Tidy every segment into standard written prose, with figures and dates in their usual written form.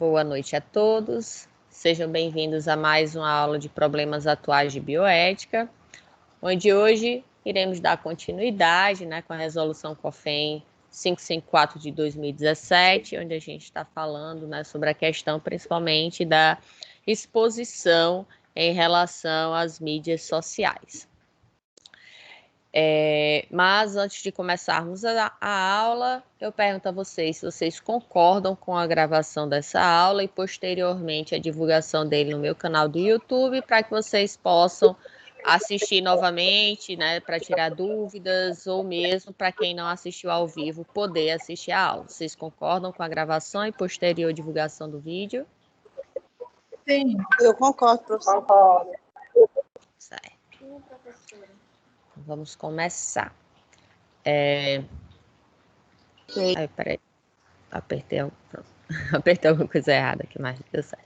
Boa noite a todos. Sejam bem-vindos a mais uma aula de problemas atuais de bioética, onde hoje iremos dar continuidade, com a resolução COFEM 554 de 2017, onde a gente está falando, sobre a questão principalmente da exposição em relação às mídias sociais. Mas antes de começarmos a aula, eu pergunto a vocês se vocês concordam com a gravação dessa aula e posteriormente a divulgação dele no meu canal do YouTube, para que vocês possam assistir novamente, para tirar dúvidas, ou mesmo para quem não assistiu ao vivo poder assistir a aula. Vocês concordam com a gravação e posterior divulgação do vídeo? Sim, eu concordo, professor. Concordo. Certo. Vamos começar. Peraí. Apertei alguma coisa errada aqui, mas deu certo.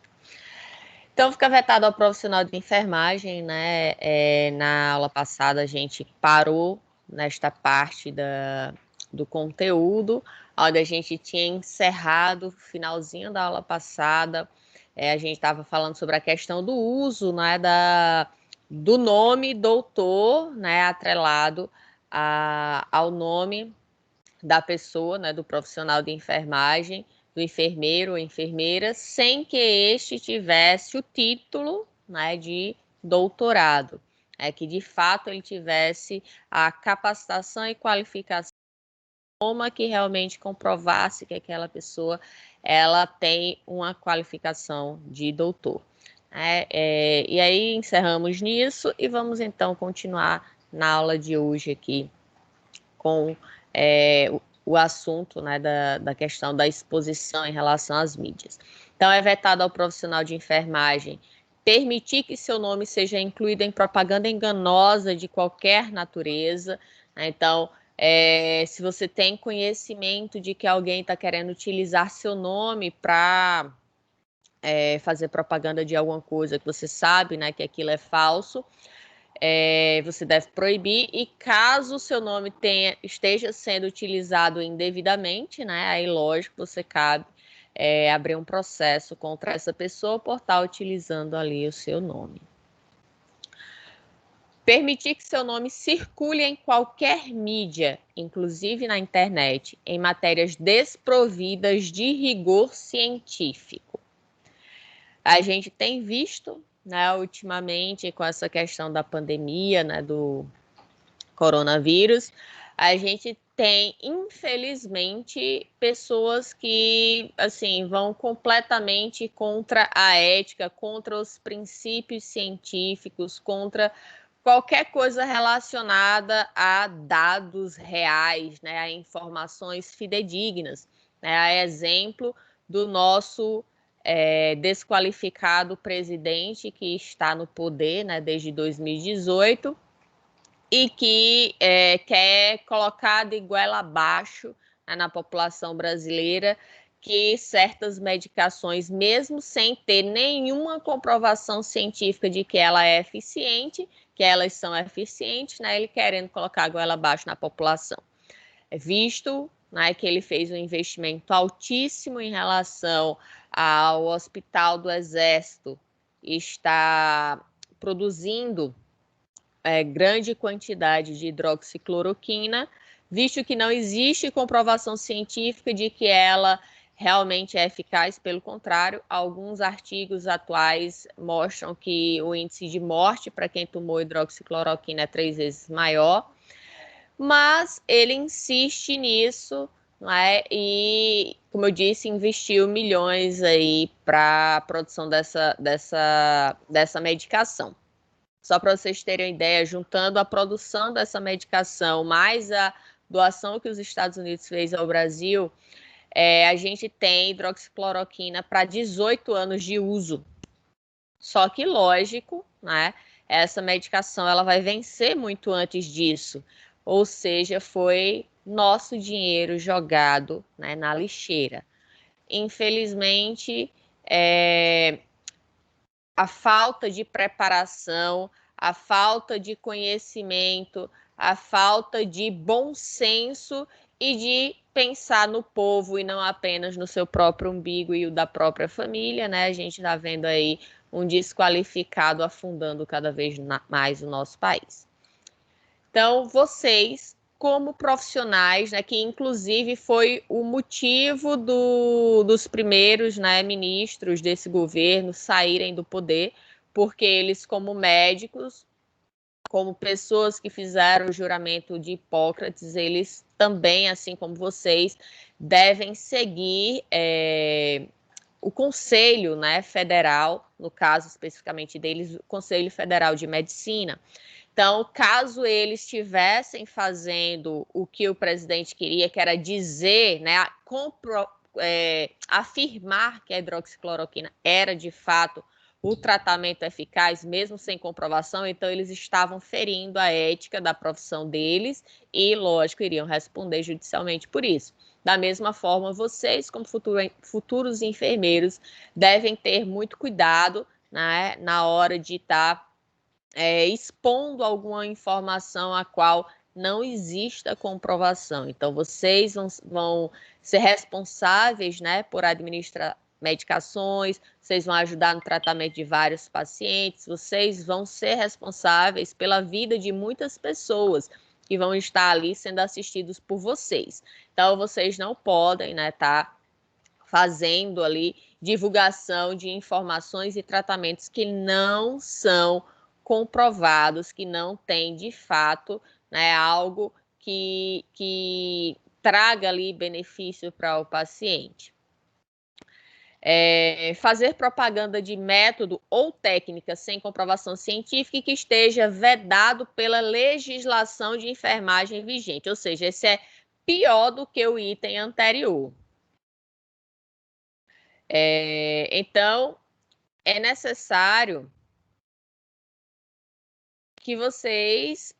Então, fica vetado ao profissional de enfermagem, na aula passada a gente parou nesta parte do conteúdo, onde a gente tinha encerrado o finalzinho da aula passada. A gente estava falando sobre a questão do uso, do nome doutor, atrelado ao nome da pessoa, do profissional de enfermagem, do enfermeiro ou enfermeira, sem que este tivesse o título, de doutorado, que de fato ele tivesse a capacitação e qualificação que realmente comprovasse que aquela pessoa ela tem uma qualificação de doutor. E aí encerramos nisso e vamos então continuar na aula de hoje aqui com o assunto da questão da exposição em relação às mídias. Então, é vetado ao profissional de enfermagem permitir que seu nome seja incluído em propaganda enganosa de qualquer natureza. Então, se você tem conhecimento de que alguém está querendo utilizar seu nome para fazer propaganda de alguma coisa que você sabe, que aquilo é falso, você deve proibir, e caso o seu nome esteja sendo utilizado indevidamente, aí lógico, você cabe abrir um processo contra essa pessoa por estar utilizando ali o seu nome. Permitir que seu nome circule em qualquer mídia, inclusive na internet, em matérias desprovidas de rigor científico. A gente tem visto, ultimamente, com essa questão da pandemia, do coronavírus, a gente tem, infelizmente, pessoas que, assim, vão completamente contra a ética, contra os princípios científicos, contra qualquer coisa relacionada a dados reais, a informações fidedignas, a exemplo do nosso desqualificado presidente que está no poder, desde 2018, e que quer colocar de goela abaixo na população brasileira que certas medicações, mesmo sem ter nenhuma comprovação científica de que ela é eficiente, que elas são eficientes, ele querendo colocar a goela abaixo na população. Visto que ele fez um investimento altíssimo em relação ao Hospital do Exército, está produzindo grande quantidade de hidroxicloroquina, visto que não existe comprovação científica de que ela realmente é eficaz. Pelo contrário, alguns artigos atuais mostram que o índice de morte para quem tomou hidroxicloroquina é 3 vezes maior, mas ele insiste nisso, e, como eu disse, investiu milhões aí para a produção dessa medicação. Só para vocês terem uma ideia, juntando a produção dessa medicação mais a doação que os Estados Unidos fez ao Brasil, a gente tem hidroxicloroquina para 18 anos de uso. Só que, lógico, essa medicação ela vai vencer muito antes disso. Ou seja, foi nosso dinheiro jogado na lixeira. Infelizmente, a falta de preparação, a falta de conhecimento, a falta de bom senso e de pensar no povo e não apenas no seu próprio umbigo e o da própria família, né? A gente está vendo aí um desqualificado afundando cada vez mais o nosso país. Então, vocês, como profissionais, né, que inclusive foi o motivo dos primeiros, né, ministros desse governo saírem do poder, porque eles, como médicos, como pessoas que fizeram o juramento de Hipócrates, eles também, assim como vocês, devem seguir o Conselho, né, Federal, no caso especificamente deles, o Conselho Federal de Medicina. Então, caso eles estivessem fazendo o que o presidente queria, que era dizer, né, afirmar que a hidroxicloroquina era de fato o tratamento eficaz, mesmo sem comprovação, então eles estavam ferindo a ética da profissão deles e, lógico, iriam responder judicialmente por isso. Da mesma forma, vocês, como futuros enfermeiros, devem ter muito cuidado, né, na hora de estar expondo alguma informação a qual não exista comprovação. Então, vocês vão ser responsáveis, né, por administrar medicações, vocês vão ajudar no tratamento de vários pacientes, vocês vão ser responsáveis pela vida de muitas pessoas que vão estar ali sendo assistidos por vocês. Então, vocês não podem, né, tá fazendo ali divulgação de informações e tratamentos que não são comprovados, que não tem de fato, né, algo que traga ali benefício para o paciente. Fazer propaganda de método ou técnica sem comprovação científica que esteja vedado pela legislação de enfermagem vigente, ou seja, esse é pior do que o item anterior. Então, é necessário que vocês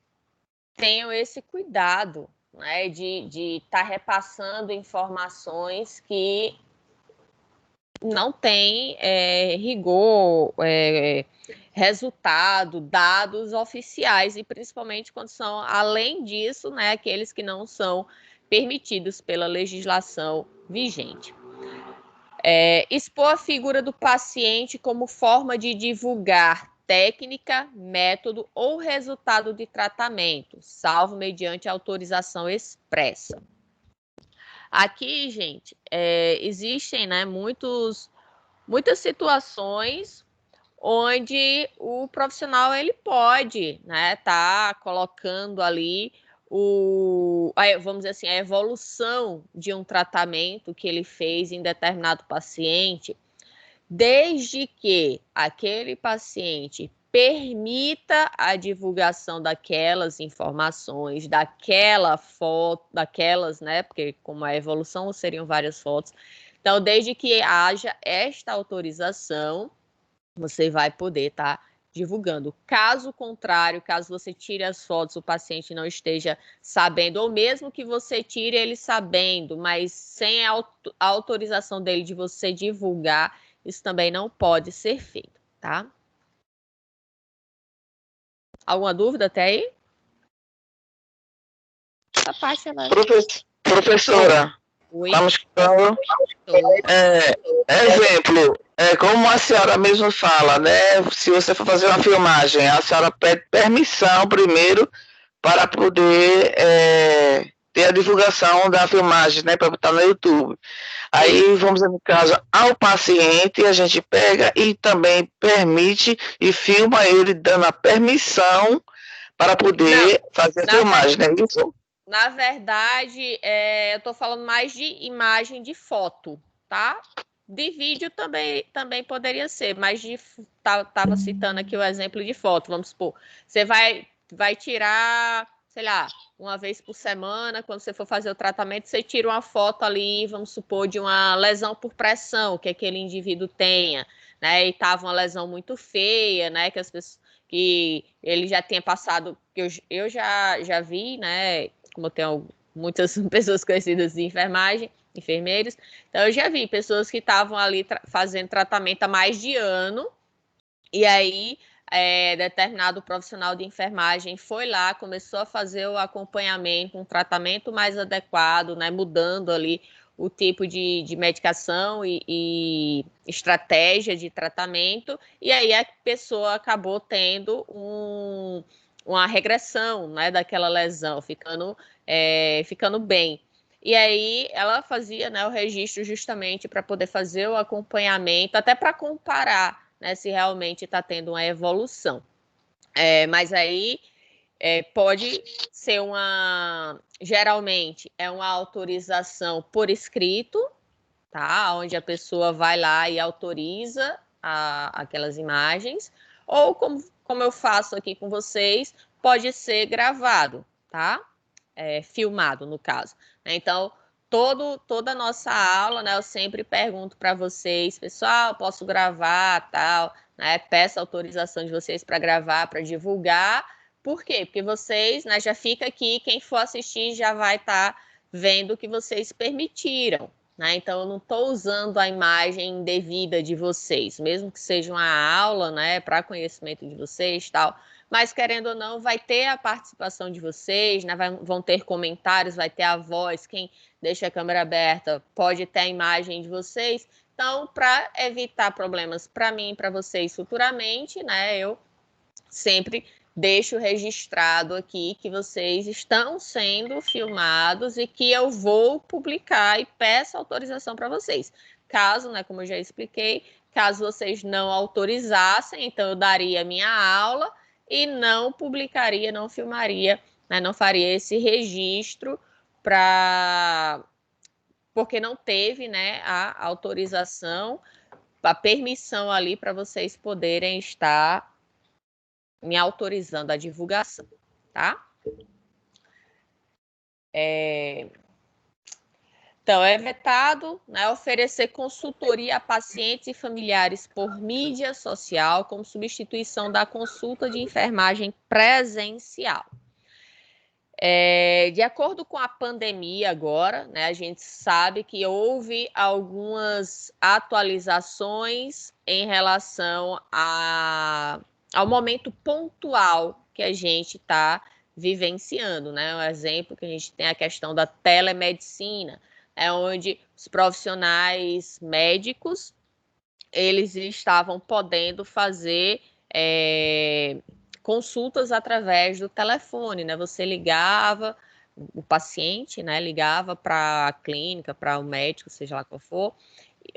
tenham esse cuidado, né, de estar repassando informações que não têm rigor, resultado, dados oficiais, e principalmente quando são, além disso, né, aqueles que não são permitidos pela legislação vigente. Expor a figura do paciente como forma de divulgar técnica, método ou resultado de tratamento, salvo mediante autorização expressa. Aqui, gente, existem, né, muitas situações onde o profissional ele pode, né, tá colocando ali vamos dizer assim, a evolução de um tratamento que ele fez em determinado paciente, desde que aquele paciente permita a divulgação daquelas informações, daquela foto, daquelas, né, porque como a evolução seriam várias fotos, então desde que haja esta autorização, você vai poder estar divulgando. Caso contrário, caso você tire as fotos, o paciente não esteja sabendo, ou mesmo que você tire ele sabendo, mas sem a autorização dele de você divulgar, isso também não pode ser feito, tá? Alguma dúvida até aí? Essa parte ela... Professora, estamos falando, exemplo, como a senhora mesmo fala, né? Se você for fazer uma filmagem, a senhora pede permissão primeiro para poder ter a divulgação da filmagem, né? Para botar no YouTube. Aí, vamos dizer, no caso, ao paciente, a gente pega e também permite e filma ele dando a permissão para poder fazer a filmagem, não é isso? Na verdade, eu estou falando mais de imagem de foto, tá? De vídeo também poderia ser, mas estava citando aqui o exemplo de foto, vamos supor. Você vai tirar, sei lá, uma vez por semana, quando você for fazer o tratamento, você tira uma foto ali, vamos supor, de uma lesão por pressão que aquele indivíduo tenha, né? E estava uma lesão muito feia, né? Que ele já tinha passado, que eu já vi, né? Como eu tenho muitas pessoas conhecidas de enfermagem, enfermeiros, então eu já vi pessoas que estavam ali fazendo tratamento há mais de ano, e aí determinado profissional de enfermagem foi lá, começou a fazer o acompanhamento, um tratamento mais adequado, né, mudando ali o tipo de medicação e estratégia de tratamento, e aí a pessoa acabou tendo uma regressão, né, daquela lesão, ficando bem. E aí ela fazia, né, o registro justamente para poder fazer o acompanhamento, até para comparar, né, se realmente está tendo uma evolução. Mas aí pode ser geralmente é uma autorização por escrito, tá? Onde a pessoa vai lá e autoriza aquelas imagens, ou como eu faço aqui com vocês, pode ser gravado, tá? Filmado, no caso. Então, toda a nossa aula, né, eu sempre pergunto para vocês, pessoal, posso gravar, tal, né? Peço autorização de vocês para gravar, para divulgar. Por quê? Porque vocês, né, já fica aqui, quem for assistir já vai estar vendo o que vocês permitiram, né? Então, eu não estou usando a imagem devida de vocês, mesmo que seja uma aula, né, para conhecimento de vocês, tal. Mas, querendo ou não, vai ter a participação de vocês, né? Vão ter comentários, vai ter a voz, quem deixa a câmera aberta pode ter a imagem de vocês. Então, para evitar problemas para mim e para vocês futuramente, né? Eu sempre deixo registrado aqui que vocês estão sendo filmados e que eu vou publicar e peço autorização para vocês. Caso, né, como eu já expliquei, caso vocês não autorizassem, então eu daria minha aula e não publicaria, não filmaria, né, não faria esse registro porque não teve, né, a autorização, a permissão ali para vocês poderem estar me autorizando a divulgação, tá? Então, é vetado, né, oferecer consultoria a pacientes e familiares por mídia social como substituição da consulta de enfermagem presencial. De acordo com a pandemia agora, né, a gente sabe que houve algumas atualizações em relação ao momento pontual que a gente está vivenciando, né? Um exemplo que a gente tem a questão da telemedicina, onde os profissionais médicos eles estavam podendo fazer consultas através do telefone, né? Você ligava, o paciente, né, ligava para a clínica, para o médico, seja lá qual for,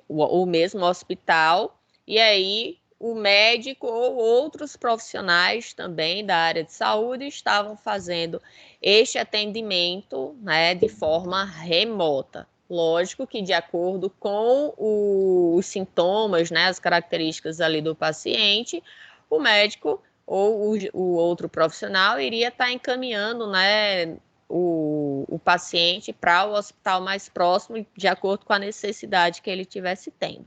ou mesmo hospital, e aí o médico ou outros profissionais também da área de saúde estavam fazendo este atendimento, né, de forma remota. Lógico que de acordo com os sintomas, né, as características ali do paciente, o médico ou o outro profissional iria estar encaminhando, né, o paciente para o hospital mais próximo, de acordo com a necessidade que ele estivesse tendo.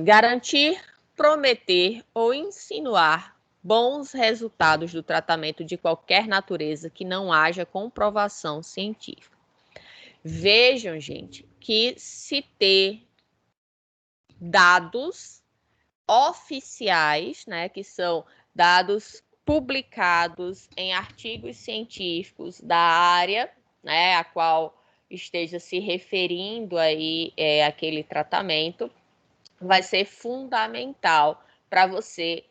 Garantir, prometer ou insinuar bons resultados do tratamento de qualquer natureza que não haja comprovação científica. Vejam, gente, que se ter dados oficiais, né, que são dados publicados em artigos científicos da área, né, a qual esteja se referindo aí aquele tratamento, vai ser fundamental para você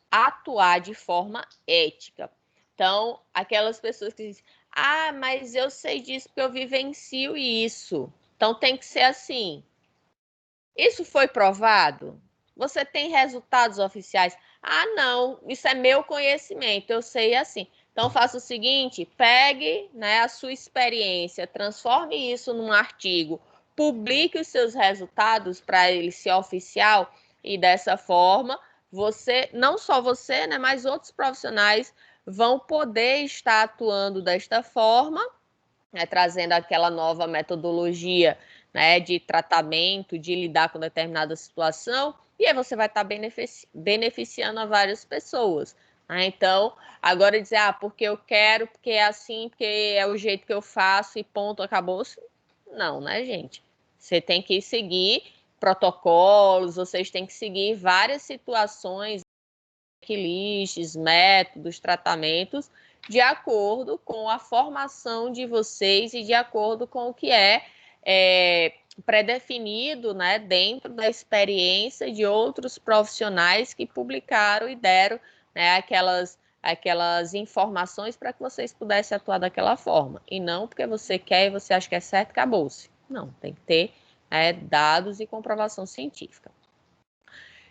atuar de forma ética. Então, aquelas pessoas que dizem, mas eu sei disso porque eu vivencio isso. Então, tem que ser assim. Isso foi provado? Você tem resultados oficiais? Não, isso é meu conhecimento, eu sei assim. Então, faça o seguinte, pegue, né, a sua experiência, transforme isso num artigo, publique os seus resultados para ele ser oficial e dessa forma, não só você, né, mas outros profissionais vão poder estar atuando desta forma, né, trazendo aquela nova metodologia, né, de tratamento, de lidar com determinada situação, e aí você vai estar beneficiando a várias pessoas. Né? Então, agora dizer, porque eu quero, porque é assim, porque é o jeito que eu faço e ponto, acabou. Não, né, gente? Você tem que seguir protocolos, vocês têm que seguir várias situações, checklists, métodos, tratamentos, de acordo com a formação de vocês e de acordo com o que é pré-definido, né, dentro da experiência de outros profissionais que publicaram e deram, né, aquelas informações para que vocês pudessem atuar daquela forma. E não porque você quer e você acha que é certo, acabou-se. Não, tem que ter dados e comprovação científica.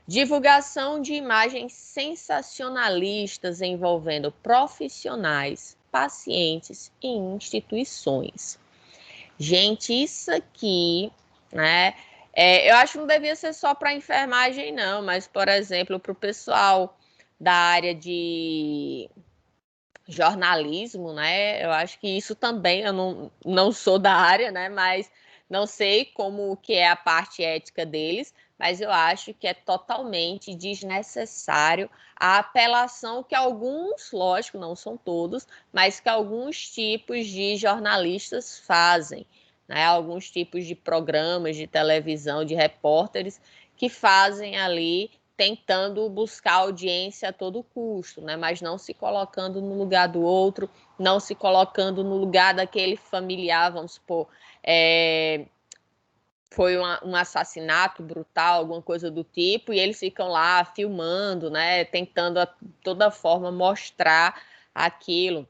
Divulgação de imagens sensacionalistas envolvendo profissionais, pacientes e instituições. Gente, isso aqui, né? Eu acho que não devia ser só para enfermagem, não, mas, por exemplo, para o pessoal da área de jornalismo, né? Eu acho que isso também, eu não sou da área, né? Mas não sei como que é a parte ética deles, mas eu acho que é totalmente desnecessário a apelação que alguns, lógico, não são todos, mas que alguns tipos de jornalistas fazem, né? Alguns tipos de programas de televisão, de repórteres que fazem ali tentando buscar audiência a todo custo, né? Mas não se colocando no lugar do outro, não se colocando no lugar daquele familiar, vamos supor, foi um assassinato brutal, alguma coisa do tipo, e eles ficam lá filmando, né? Tentando a toda forma mostrar aquilo.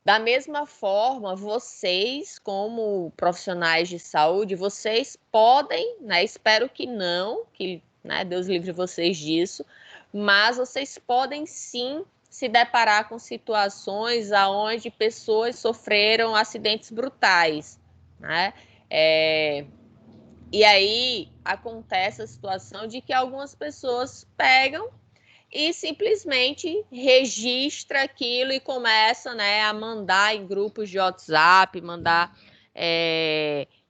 Da mesma forma, vocês, como profissionais de saúde, vocês podem, né? Espero que não, que, né, Deus livre vocês disso, mas vocês podem sim se deparar com situações onde pessoas sofreram acidentes brutais, né? E aí acontece a situação de que algumas pessoas pegam e simplesmente registra aquilo e começa, né, a mandar em grupos de WhatsApp, mandar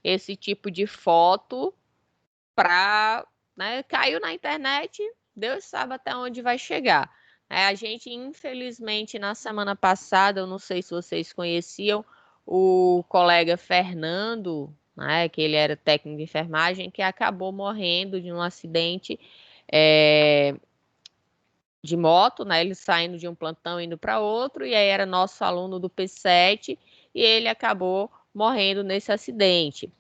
esse tipo de foto para, né, caiu na internet, Deus sabe até onde vai chegar. A gente, infelizmente, na semana passada, eu não sei se vocês conheciam o colega Fernando, né, que ele era técnico de enfermagem, que acabou morrendo de um acidente de moto, né? Ele saindo de um plantão indo para outro, e aí era nosso aluno do P7 e ele acabou morrendo nesse acidente.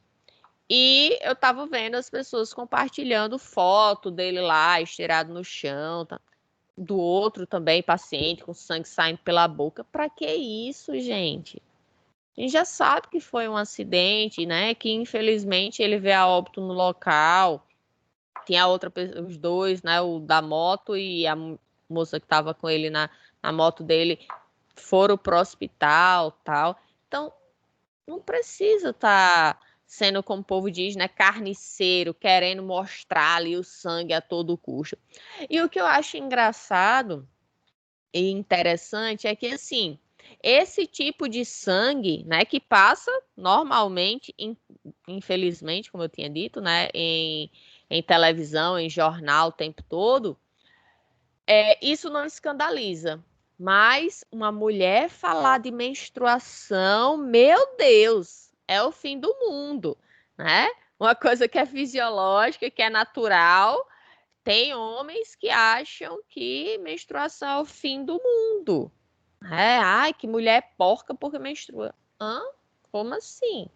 E eu estava vendo as pessoas compartilhando foto dele lá, estirado no chão, tá? Do outro também, paciente, com sangue saindo pela boca. Para que isso, gente? A gente já sabe que foi um acidente, né? Que infelizmente ele veio a óbito no local. Tinha a outra, os dois, né? O da moto e a moça que estava com ele na moto dele foram pro hospital, tal. Então, não precisa estar sendo, como o povo diz, né, carniceiro, querendo mostrar ali o sangue a todo custo. E o que eu acho engraçado e interessante é que, assim, esse tipo de sangue, né, que passa normalmente, infelizmente, como eu tinha dito, né, em televisão, em jornal o tempo todo, isso não escandaliza. Mas uma mulher falar de menstruação, meu Deus, é o fim do mundo, né? Uma coisa que é fisiológica, que é natural. Tem homens que acham que menstruação é o fim do mundo. Ai, que mulher porca porque menstrua. Hã? Como assim?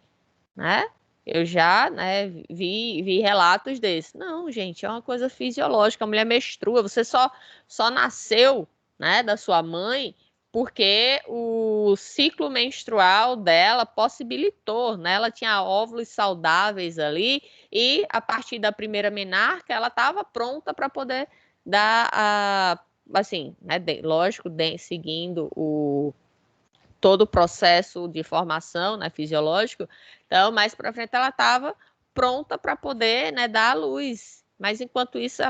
Né? Eu já, né, vi relatos desses. Não, gente, é uma coisa fisiológica. A mulher menstrua. Você só nasceu, né, da sua mãe porque o ciclo menstrual dela possibilitou, né? Ela tinha óvulos saudáveis ali e a partir da primeira menarca ela estava pronta para poder dar assim, né, lógico, seguindo todo o processo de formação, né, fisiológico. Então, mais para frente ela estava pronta para poder, né, dar à luz. Mas enquanto isso,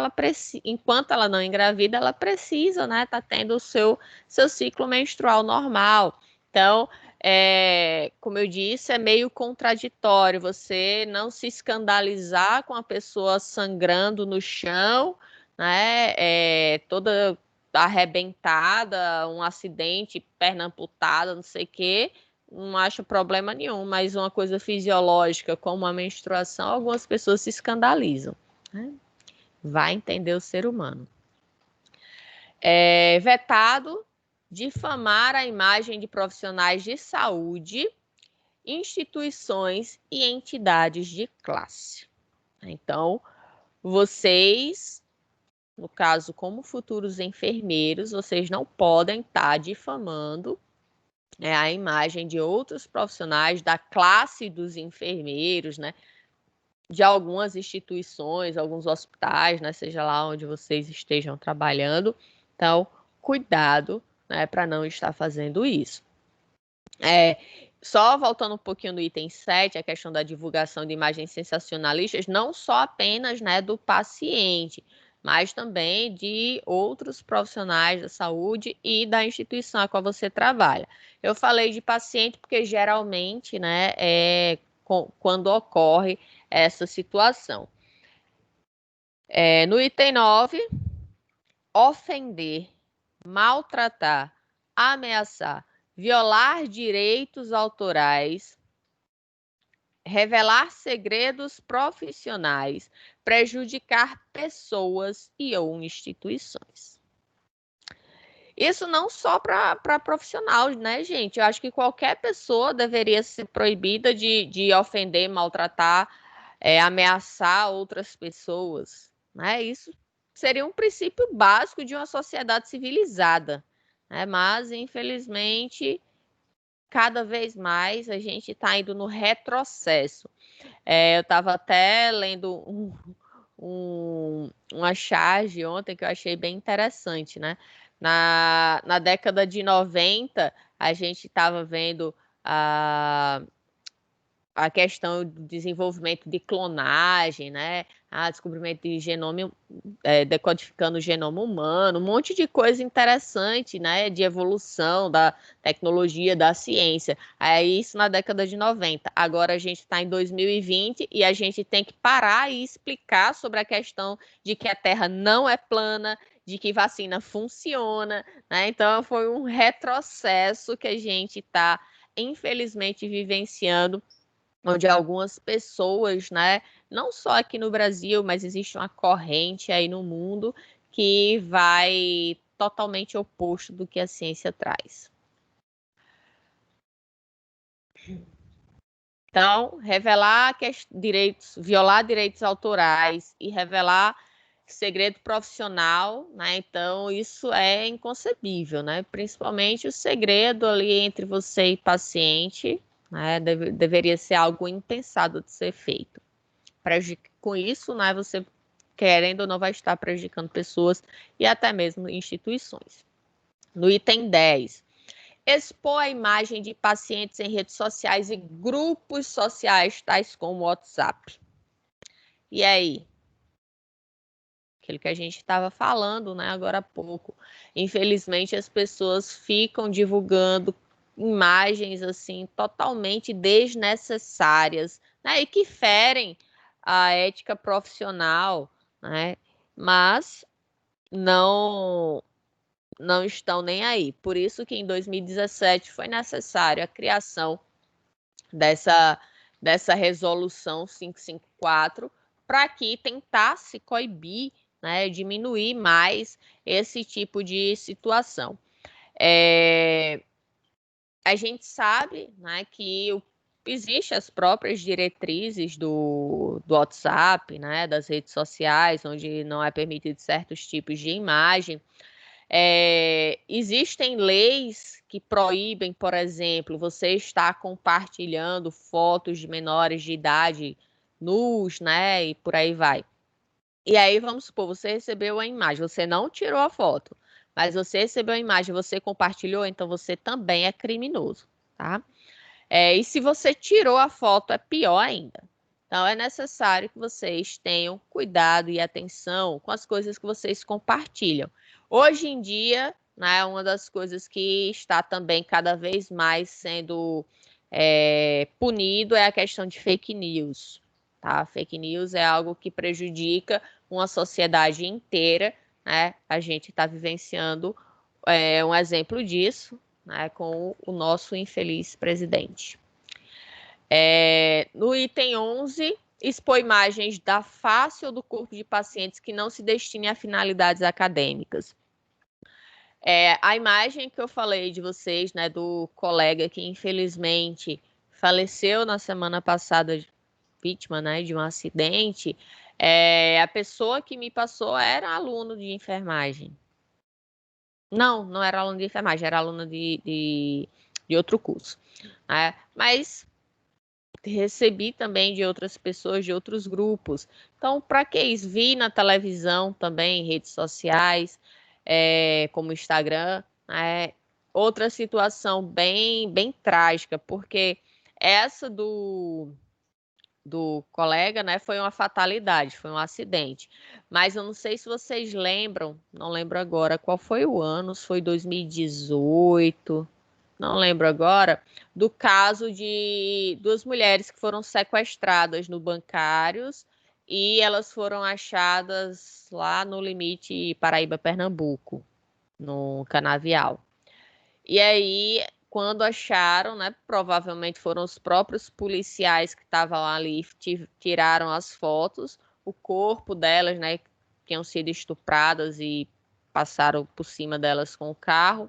enquanto ela não engravida, ela precisa, né, tá tendo o seu ciclo menstrual normal. Então, como eu disse, é meio contraditório você não se escandalizar com a pessoa sangrando no chão, né, toda arrebentada, um acidente, perna amputada, não sei o quê, não acho problema nenhum, mas uma coisa fisiológica como a menstruação, algumas pessoas se escandalizam, né? Vai entender o ser humano. Vetado difamar a imagem de profissionais de saúde, instituições e entidades de classe. Então, vocês, no caso, como futuros enfermeiros, vocês não podem estar difamando a imagem de outros profissionais da classe dos enfermeiros, né? De algumas instituições, alguns hospitais, né? Seja lá onde vocês estejam trabalhando. Então, cuidado, né? Para não estar fazendo isso. Só voltando um pouquinho no item 7, a questão da divulgação de imagens sensacionalistas, não só apenas, né, do paciente, mas também de outros profissionais da saúde e da instituição a qual você trabalha. Eu falei de paciente porque geralmente, né, quando ocorre essa situação. No item 9, ofender, maltratar, ameaçar, violar direitos autorais, revelar segredos profissionais, prejudicar pessoas e ou instituições. Isso não só para profissional, né, gente? Eu acho que qualquer pessoa deveria ser proibida de ofender, maltratar, ameaçar outras pessoas, né? Isso seria um princípio básico de uma sociedade civilizada, né? Mas, infelizmente, cada vez mais a gente está indo no retrocesso. Eu estava até lendo uma charge ontem que eu achei bem interessante, né? Na década de 90, a gente estava vendo a questão do desenvolvimento de clonagem, né? Descobrimento de genoma, decodificando o genoma humano, um monte de coisa interessante, né? De evolução da tecnologia, da ciência. Aí isso na década de 90. Agora a gente está em 2020 e a gente tem que parar e explicar sobre a questão de que a Terra não é plana, de que vacina funciona, né? Então foi um retrocesso que a gente está, infelizmente, vivenciando, onde algumas pessoas, né, não só aqui no Brasil, mas existe uma corrente aí no mundo que vai totalmente oposto do que a ciência traz. Então, violar direitos autorais e revelar segredo profissional, né? Então, isso é inconcebível, né? Principalmente o segredo ali entre você e paciente, né? Deveria ser algo impensado de ser feito. Com isso, né, você, querendo ou não, vai estar prejudicando pessoas e até mesmo instituições. No item 10, expor a imagem de pacientes em redes sociais e grupos sociais, tais como o WhatsApp. E aí? Aquilo que a gente estava falando, né, agora há pouco. Infelizmente, as pessoas ficam divulgando imagens assim totalmente desnecessárias, né, e que ferem a ética profissional, né, mas não estão nem aí. Por isso que em 2017 foi necessário a criação dessa resolução 554 para que tentasse coibir, né, diminuir mais esse tipo de situação. A gente sabe, né, que existem as próprias diretrizes do WhatsApp, né, das redes sociais, onde não é permitido certos tipos de imagem. Existem leis que proíbem, por exemplo, você estar compartilhando fotos de menores de idade nus, né, e por aí vai. E aí, vamos supor, você recebeu a imagem, você não tirou a foto, mas você recebeu a imagem, você compartilhou, então você também é criminoso, tá? E se você tirou a foto, é pior ainda. Então, é necessário que vocês tenham cuidado e atenção com as coisas que vocês compartilham. Hoje em dia, né, uma das coisas que está também cada vez mais sendo punido é a questão de fake news. Tá? Fake news é algo que prejudica uma sociedade inteira, né? A gente está vivenciando um exemplo disso, né, com o nosso infeliz presidente. No item 11, expor imagens da face ou do corpo de pacientes que não se destinem a finalidades acadêmicas. A imagem que eu falei de vocês, né, do colega que infelizmente faleceu na semana passada, vítima, né, de um acidente, a pessoa que me passou era aluno de enfermagem. Não era aluno de enfermagem, era aluno de outro curso. Mas recebi também de outras pessoas, de outros grupos. Então, para que isso? Vi na televisão também, em redes sociais, como o Instagram, outra situação bem trágica, porque essa do colega, né, foi uma fatalidade, foi um acidente. Mas eu não sei se vocês lembram, não lembro agora qual foi o ano, se foi 2018, não lembro agora, do caso de duas mulheres que foram sequestradas no Bancários e elas foram achadas lá no limite Paraíba-Pernambuco, no Canavial. E aí, quando acharam, né, provavelmente foram os próprios policiais que estavam ali, tiraram as fotos, o corpo delas, né, que tinham sido estupradas e passaram por cima delas com o carro,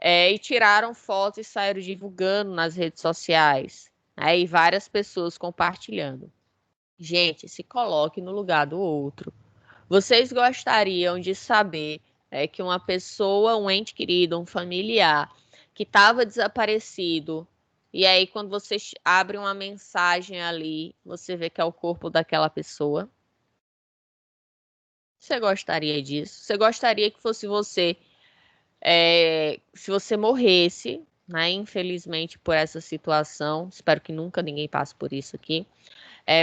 e tiraram fotos e saíram divulgando nas redes sociais, né, e várias pessoas compartilhando. Gente, se coloque no lugar do outro. Vocês gostariam de saber que uma pessoa, um ente querido, um familiar, que estava desaparecido, e aí quando você abre uma mensagem ali, você vê que é o corpo daquela pessoa? Você gostaria disso? Você gostaria que fosse você, se você morresse, né, infelizmente por essa situação, espero que nunca ninguém passe por isso aqui,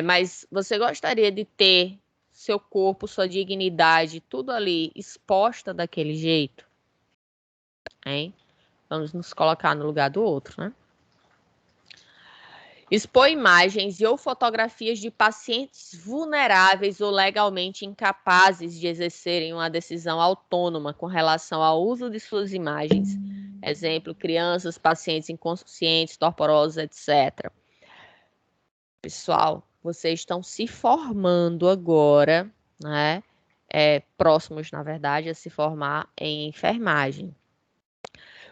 mas você gostaria de ter seu corpo, sua dignidade, tudo ali exposta daquele jeito? Hein? Vamos nos colocar no lugar do outro, né? Expor imagens e ou fotografias de pacientes vulneráveis ou legalmente incapazes de exercerem uma decisão autônoma com relação ao uso de suas imagens. Exemplo, crianças, pacientes inconscientes, torporosos, etc. Pessoal, vocês estão se formando agora, né? Próximos, na verdade, a se formar em enfermagem.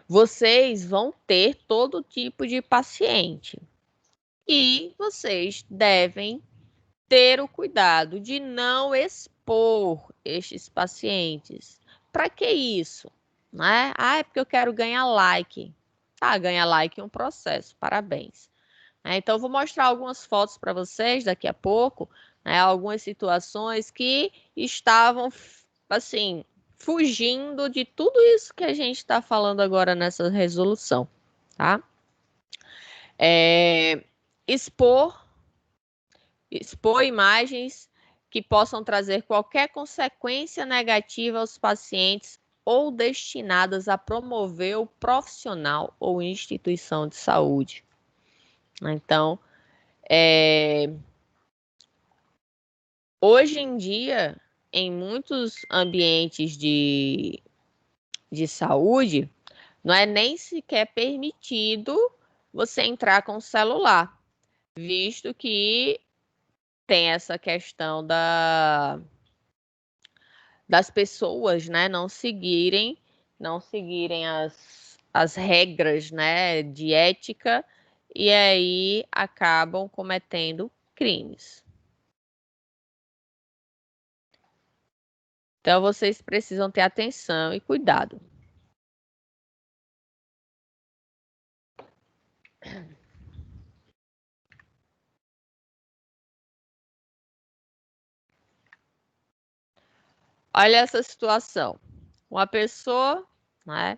Vocês vão ter todo tipo de paciente. E vocês devem ter o cuidado de não expor estes pacientes. Para que isso? Né? É porque eu quero ganhar like. Ganhar like é um processo, parabéns. Então, eu vou mostrar algumas fotos para vocês daqui a pouco, né, algumas situações que estavam, assim, fugindo de tudo isso que a gente está falando agora nessa resolução, tá? Expor imagens que possam trazer qualquer consequência negativa aos pacientes ou destinadas a promover o profissional ou instituição de saúde. Então, hoje em dia, em muitos ambientes de saúde, não é nem sequer permitido você entrar com o celular, visto que tem essa questão das pessoas, né, não seguirem as regras, né, de ética, e aí acabam cometendo crimes. Então, vocês precisam ter atenção e cuidado. Olha essa situação. Uma pessoa, né,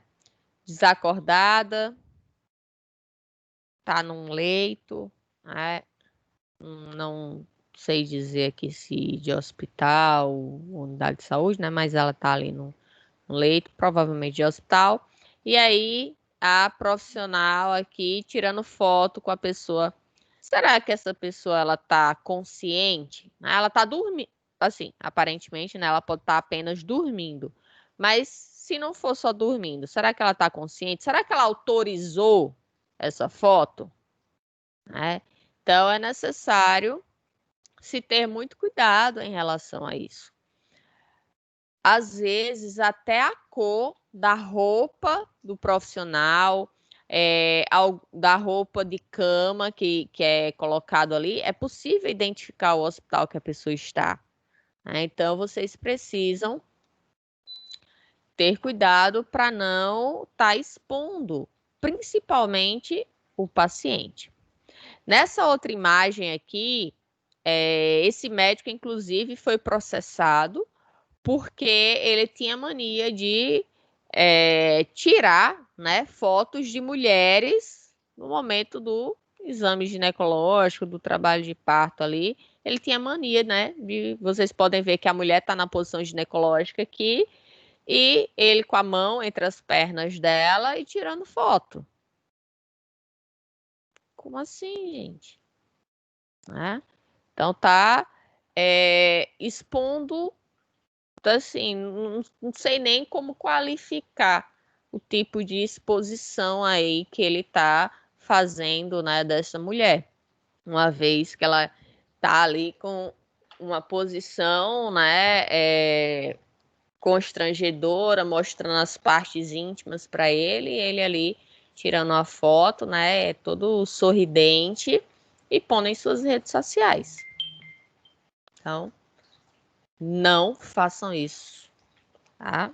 desacordada, está num leito, né, não sei dizer aqui se de hospital, unidade de saúde, né, mas ela está ali no leito, provavelmente de hospital, e aí a profissional aqui tirando foto com a pessoa. Será que essa pessoa ela está consciente? Ela está dormindo, assim, aparentemente, né, ela pode estar apenas dormindo, mas se não for só dormindo, será que ela está consciente? Será que ela autorizou essa foto? Então, é necessário se ter muito cuidado em relação a isso. Às vezes, até a cor da roupa do profissional, da roupa de cama que é colocado ali, é possível identificar o hospital que a pessoa está. Então, vocês precisam ter cuidado para não estar expondo, principalmente o paciente. Nessa outra imagem aqui, esse médico, inclusive, foi processado porque ele tinha mania de tirar, né, fotos de mulheres no momento do exame ginecológico, do trabalho de parto ali. Ele tinha mania, né, vocês podem ver que a mulher está na posição ginecológica aqui e ele com a mão entre as pernas dela e tirando foto. Como assim, gente? Então tá expondo, assim, não sei nem como qualificar o tipo de exposição aí que ele tá fazendo, né, dessa mulher, uma vez que ela tá ali com uma posição, né, constrangedora, mostrando as partes íntimas para ele, e ele ali tirando a foto, né, todo sorridente e pondo em suas redes sociais. Então, não façam isso, tá?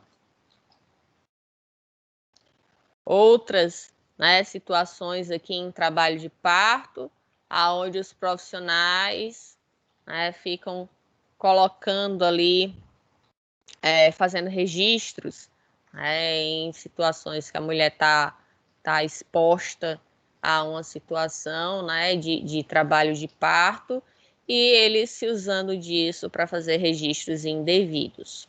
Outras, né, situações aqui em trabalho de parto, aonde os profissionais, né, ficam colocando ali, fazendo registros, né, em situações que a mulher tá exposta a uma situação, né, de trabalho de parto, e eles se usando disso para fazer registros indevidos.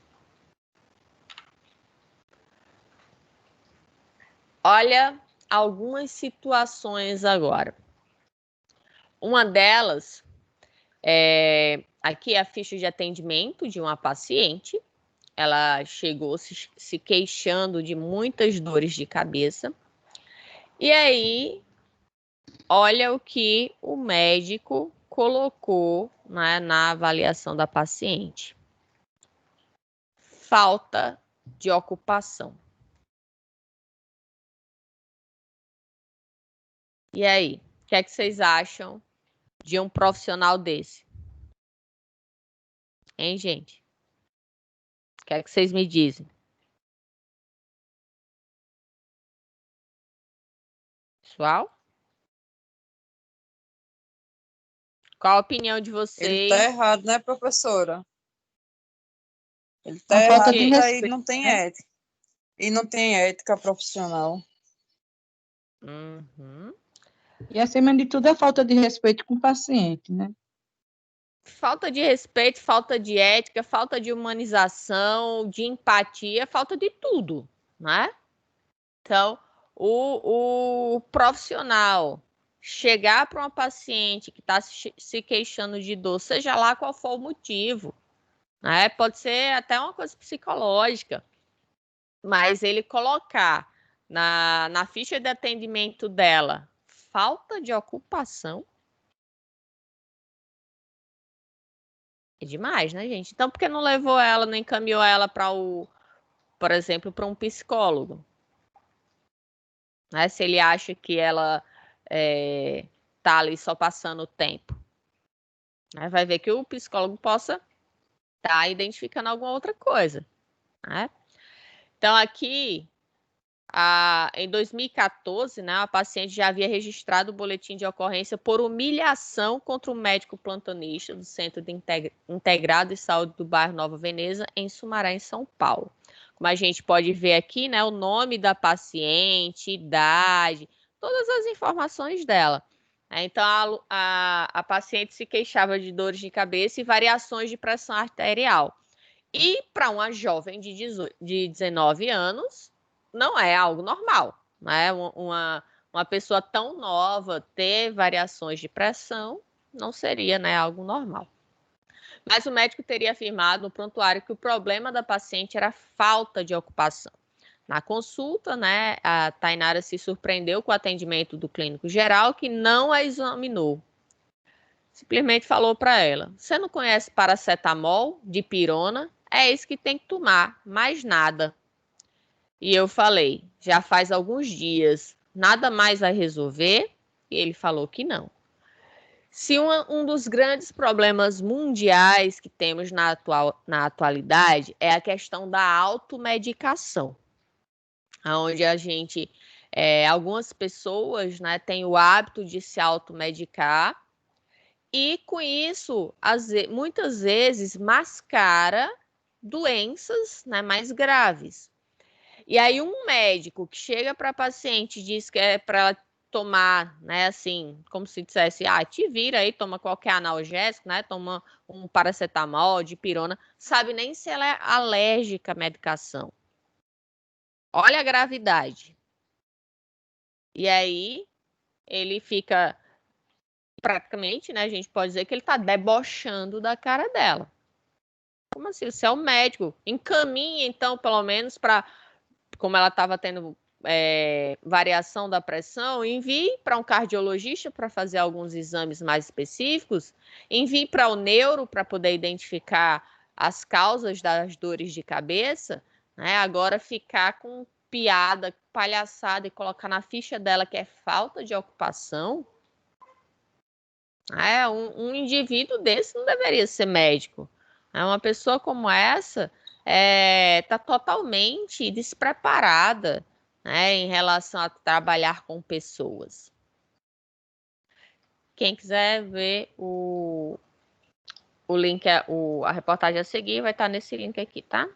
Olha algumas situações agora. Uma delas aqui é a ficha de atendimento de uma paciente. Ela chegou se queixando de muitas dores de cabeça. E aí, olha o que o médico colocou, né, na avaliação da paciente. Falta de ocupação. E aí, o que é que vocês acham de um profissional desse? Hein, gente? O que é que vocês me dizem? Pessoal? Qual a opinião de vocês? Ele tá errado, né, professora? Ele tá Uma errado falta de e respeito, não tem né? ética. E não tem ética profissional. Uhum. E, acima de tudo, é falta de respeito com o paciente, né? Falta de respeito, falta de ética, falta de humanização, de empatia, falta de tudo, né? Então, o profissional chegar para uma paciente que está se queixando de dor, seja lá qual for o motivo, né? Pode ser até uma coisa psicológica, mas ele colocar na ficha de atendimento dela falta de ocupação é demais, né, gente? Então, por que não levou ela, não encaminhou ela por exemplo, para um psicólogo? Né? Se ele acha que ela tá ali só passando o tempo. Né? Vai ver que o psicólogo possa estar identificando alguma outra coisa. Né? Então, aqui, em 2014, né, a paciente já havia registrado o boletim de ocorrência por humilhação contra o médico plantonista do Centro de Integrado de Saúde do bairro Nova Veneza, em Sumaré, em São Paulo. Como a gente pode ver aqui, né, o nome da paciente, idade, todas as informações dela. Então, a paciente se queixava de dores de cabeça e variações de pressão arterial. E para uma jovem de 19 anos, não é algo normal, né? Uma pessoa tão nova ter variações de pressão não seria, né, algo normal. Mas o médico teria afirmado no prontuário que o problema da paciente era a falta de ocupação. Na consulta, né, a Tainara se surpreendeu com o atendimento do clínico geral, que não a examinou. Simplesmente falou para ela: você não conhece paracetamol, dipirona? É isso que tem que tomar, mais nada. E eu falei: já faz alguns dias, nada mais vai resolver? E ele falou que não. Se um dos grandes problemas mundiais que temos na atualidade é a questão da automedicação, onde a gente, algumas pessoas, né, têm o hábito de se automedicar e com isso, muitas vezes, mascara doenças, né, mais graves. E aí um médico que chega para a paciente e diz que é para ela tomar, né, assim, como se dissesse, te vira aí, toma qualquer analgésico, né, toma um paracetamol, dipirona, sabe nem se ela é alérgica à medicação. Olha a gravidade. E aí ele fica praticamente, né, a gente pode dizer que ele está debochando da cara dela. Como assim? Você é um médico. Encaminhe, então, pelo menos, para, como ela estava tendo variação da pressão, envie para um cardiologista para fazer alguns exames mais específicos, envie para o neuro para poder identificar as causas das dores de cabeça, né? Agora ficar com piada, palhaçada e colocar na ficha dela que é falta de ocupação, um indivíduo desse não deveria ser médico. Uma pessoa como essa está totalmente despreparada, né, em relação a trabalhar com pessoas. Quem quiser ver o link, a reportagem a seguir, vai estar nesse link aqui, tá?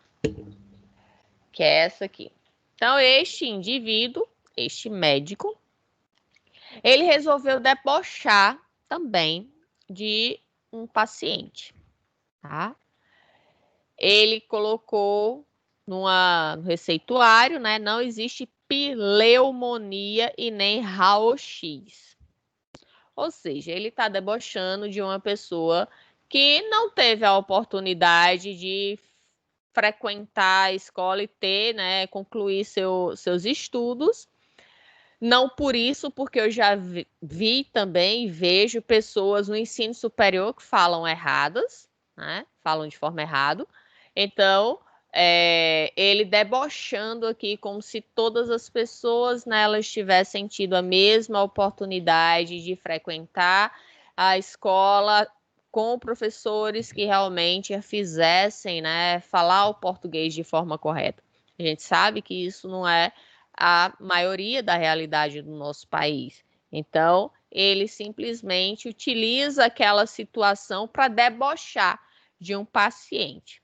Que é essa aqui. Então, este indivíduo, este médico, ele resolveu debochar também de um paciente, tá? Ele colocou no receituário, né? Não existe pneumonia e nem raio-x. Ou seja, ele está debochando de uma pessoa que não teve a oportunidade de frequentar a escola e ter, né, concluir seus estudos. Não por isso, porque eu já vi também e vejo pessoas no ensino superior que falam erradas, né? Falam de forma errada. Então, ele debochando aqui como se todas as pessoas, né, elas tivessem tido a mesma oportunidade de frequentar a escola com professores que realmente a fizessem, né, falar o português de forma correta. A gente sabe que isso não é a maioria da realidade do nosso país. Então, ele simplesmente utiliza aquela situação para debochar de um paciente.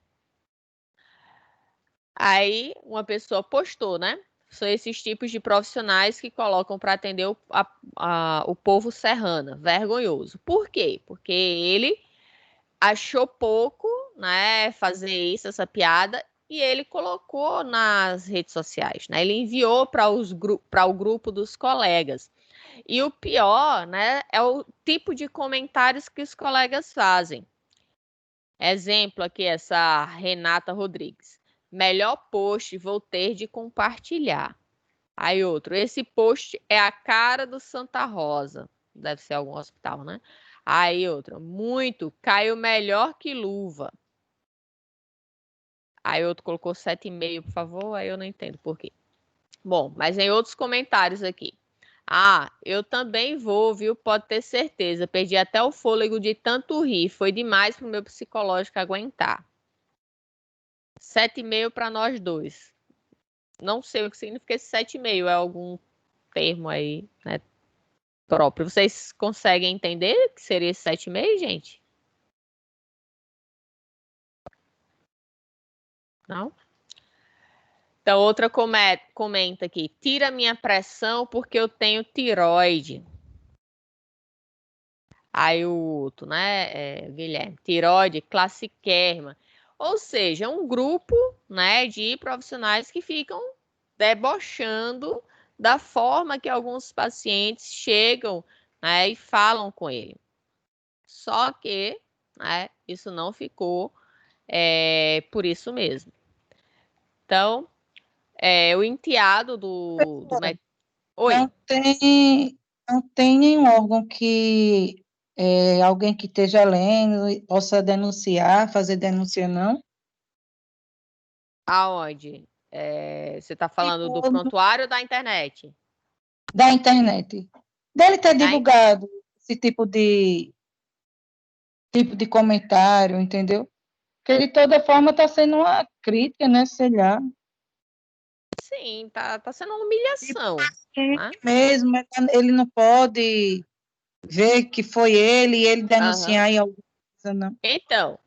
Aí, uma pessoa postou, né? São esses tipos de profissionais que colocam para atender o povo serrano. Vergonhoso. Por quê? Porque ele achou pouco, né, fazer isso, essa piada, e ele colocou nas redes sociais, né? Ele enviou para o grupo dos colegas. E o pior, né, é o tipo de comentários que os colegas fazem. Exemplo aqui, essa Renata Rodrigues. Melhor post, vou ter de compartilhar. Aí outro, esse post é a cara do Santa Rosa. Deve ser algum hospital, né? Aí outro, muito, caiu melhor que luva. Aí outro colocou 7,5, por favor, aí eu não entendo por quê. Bom, mas em outros comentários aqui. Eu também vou, viu? Pode ter certeza. Perdi até o fôlego de tanto rir. Foi demais pro meu psicológico aguentar. 7,5 para nós dois. Não sei o que significa esse 7,5. É algum termo aí, né, próprio. Vocês conseguem entender o que seria esse 7,5, gente? Não? Então, outra comenta aqui. Tira minha pressão porque eu tenho tiroide. Aí o outro, né, Guilherme, tiroide classiquérrima. Ou seja, um grupo, né, de profissionais que ficam debochando da forma que alguns pacientes chegam, né, e falam com ele. Só que, né, isso não ficou por isso mesmo. Então, O enteado do Oi. Não tem nenhum órgão que alguém que esteja lendo possa denunciar, fazer denúncia, não? Aonde? Você está falando do Tipo, prontuário ou da internet? da internet. Dele ter Da in- divulgado esse tipo de comentário, entendeu? Porque de toda forma está sendo uma crítica, né? Sei lá. Sim, tá sendo uma humilhação, né? Mesmo, ele não pode ver que foi ele e ele Aham. denunciar em alguma coisa, não. Então,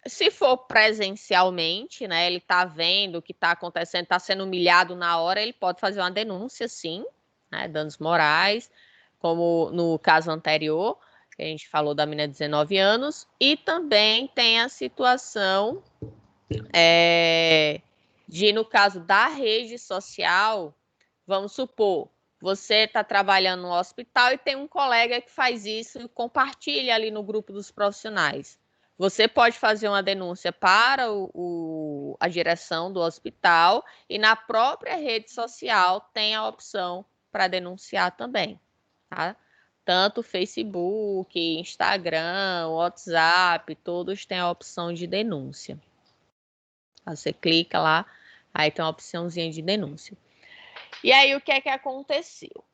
se for presencialmente, né, ele tá vendo o que está acontecendo, está sendo humilhado na hora, ele pode fazer uma denúncia, sim, né, danos morais, como no caso anterior, que a gente falou da menina de 19 anos, e também tem a situação no caso da rede social, vamos supor, você está trabalhando no hospital e tem um colega que faz isso e compartilha ali no grupo dos profissionais. Você pode fazer uma denúncia para a direção do hospital e na própria rede social tem a opção para denunciar também, tá? Tanto Facebook, Instagram, WhatsApp, todos têm a opção de denúncia. Você clica lá, aí tem uma opçãozinha de denúncia. E aí, o que é que aconteceu?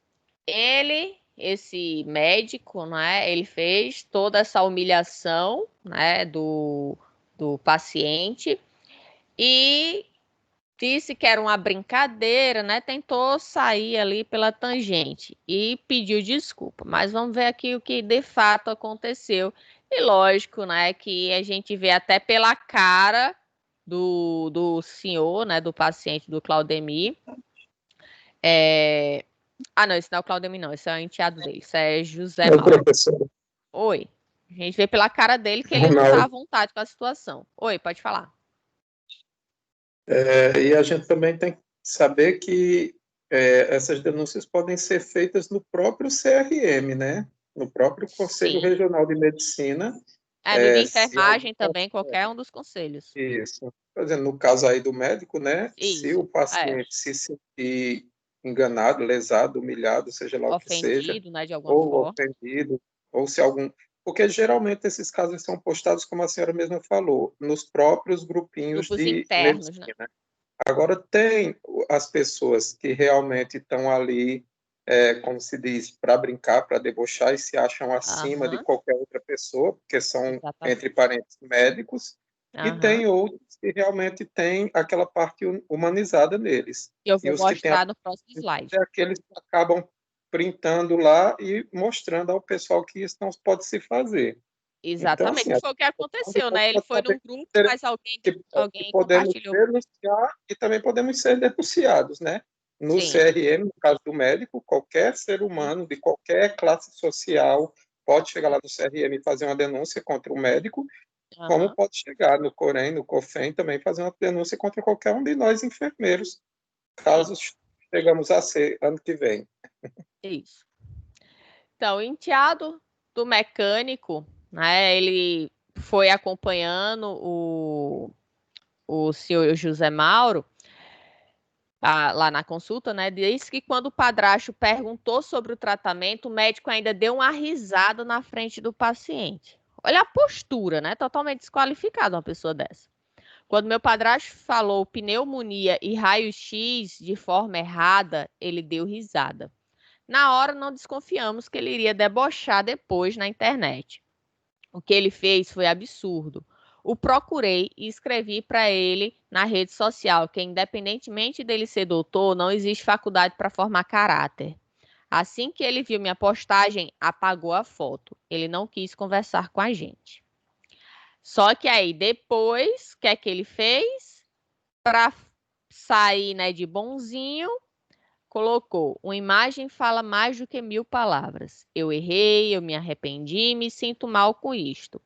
Esse médico, né, ele fez toda essa humilhação, né, do paciente e disse que era uma brincadeira, né, tentou sair ali pela tangente e pediu desculpa. Mas vamos ver aqui o que de fato aconteceu. E lógico, né, que a gente vê até pela cara do senhor, né, do paciente, do Claudemir. Não, esse não é o Claudemir, não. Esse é o enteado dele. Isso é José Ô, Mauro. professor, Oi. A gente vê pela cara dele que ele não Ronaldo, tá à vontade com a situação. Oi, pode falar. e a gente também tem que saber que essas denúncias podem ser feitas no próprio CRM, né? No próprio Conselho Sim. Regional de Medicina. No de Se enfermagem também, qualquer um dos conselhos. isso. Por exemplo, no caso aí do médico, né? Se o Isso. paciente se sentir enganado, lesado, humilhado, seja lá o que seja, Ofendido, né, de alguma ou forma. ofendido, ou se algum. Porque geralmente esses casos são postados, como a senhora mesma falou, nos próprios grupinhos Grupos de internos, né? medicina. Agora, tem as pessoas que realmente estão ali, como se diz, para brincar, para debochar e se acham acima de Aham, qualquer outra pessoa, porque são, entre exatamente. parênteses, médicos, e Aham. tem outros que realmente têm aquela parte humanizada neles. Eu E vou os que têm a mostrar no próximo slide. é aqueles que acabam printando lá e mostrando ao pessoal que isso não pode se fazer. Então, Exatamente, assim, que a foi o que gente aconteceu, né? Ele pode foi saber num grupo, que, mas alguém, que alguém podemos compartilhou. denunciar e também podemos ser denunciados, né? No Sim. CRM, no caso do médico, qualquer ser humano de qualquer classe social pode chegar lá no CRM e fazer uma denúncia contra o médico, como Aham. pode chegar no Corém, no COFEM, também fazer uma denúncia contra qualquer um de nós enfermeiros, caso Isso. chegamos a ser ano que vem. Isso. Então, o enteado do mecânico, né? Ele foi acompanhando o senhor José Mauro lá na consulta, né? Diz que quando o padrasto perguntou sobre o tratamento, o médico ainda deu uma risada na frente do paciente. Olha a postura, né? Totalmente desqualificada uma pessoa dessa. Quando meu padrasto falou pneumonia e raio-x de forma errada, ele deu risada. Na hora, não desconfiamos que ele iria debochar depois na internet. O que ele fez foi absurdo. O procurei e escrevi para ele na rede social que, independentemente dele ser doutor, não existe faculdade para formar caráter. Assim que ele viu minha postagem, apagou a foto. Ele não quis conversar com a gente. Só que aí, depois, o que é que ele fez? Para sair, né, de bonzinho, colocou: uma imagem fala mais do que 1000 palavras. Eu errei, eu me arrependi e me sinto mal com isto.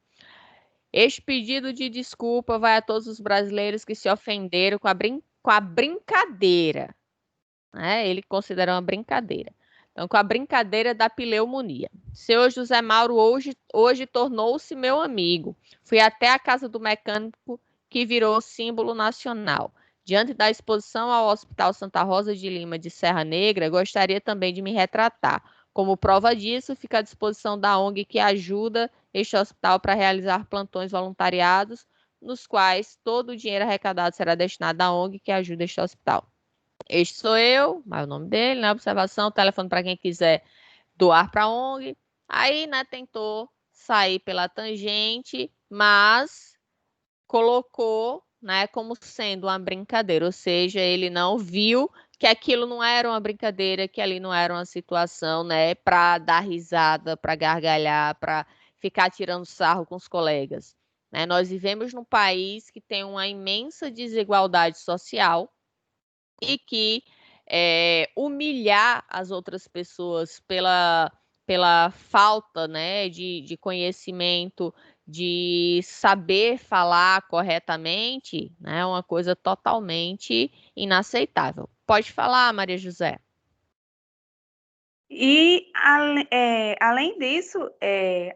Este pedido de desculpa vai a todos os brasileiros que se ofenderam com a brincadeira. Né? Ele considera uma brincadeira. Então, com a brincadeira da pneumonia. Seu José Mauro hoje tornou-se meu amigo. Fui até a casa do mecânico que virou símbolo nacional. Diante da exposição ao Hospital Santa Rosa de Lima de Serra Negra, gostaria também de me retratar. Como prova disso, fica à disposição da ONG que ajuda este hospital para realizar plantões voluntariados, nos quais todo o dinheiro arrecadado será destinado à ONG que ajuda este hospital. Este sou eu, mas o nome dele, né? Observação, telefone para quem quiser doar para a ONG. Aí, né, tentou sair pela tangente, mas colocou, né, como sendo uma brincadeira, ou seja, ele não viu que aquilo não era uma brincadeira, que ali não era uma situação, né, para dar risada, para gargalhar, para ficar tirando sarro com os colegas. Né? Nós vivemos num país que tem uma imensa desigualdade social e que humilhar as outras pessoas pela falta, né, de conhecimento, de saber falar corretamente, né, é uma coisa totalmente inaceitável. Pode falar, Maria José. E, além disso,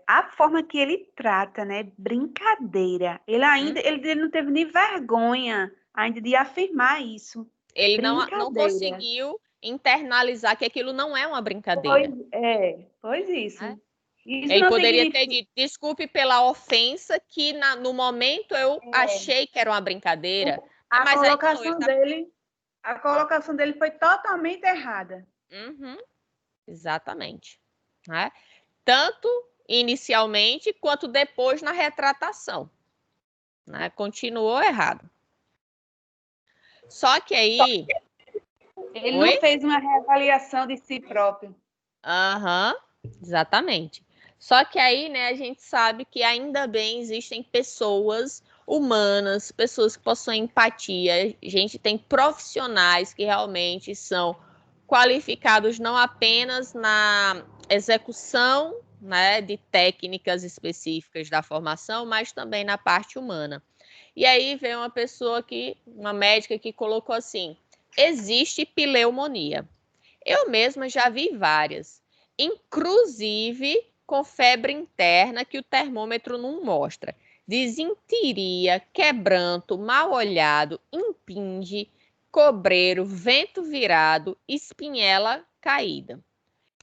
a forma que ele trata, né, brincadeira, ele não teve nem vergonha ainda de afirmar isso. Ele não conseguiu internalizar que aquilo não é uma brincadeira. Pois isso. Né? Isso Ele não poderia significa... ter dito, desculpe pela ofensa, que no momento eu achei que era uma brincadeira. A mas colocação dele foi totalmente errada. Uhum, exatamente. Né? Tanto inicialmente quanto depois na retratação. Né? Continuou errado. Só que aí... Ele não fez uma reavaliação de si próprio. Exatamente. Só que aí, né, a gente sabe que ainda bem existem pessoas humanas, pessoas que possuem empatia. A gente tem profissionais que realmente são qualificados não apenas na execução, né, de técnicas específicas da formação, mas também na parte humana. E aí veio uma médica que colocou assim: existe pneumonia. Eu mesma já vi várias, inclusive com febre interna que o termômetro não mostra. Disenteria, quebranto, mal olhado, impinge, cobreiro, vento virado, espinhela caída.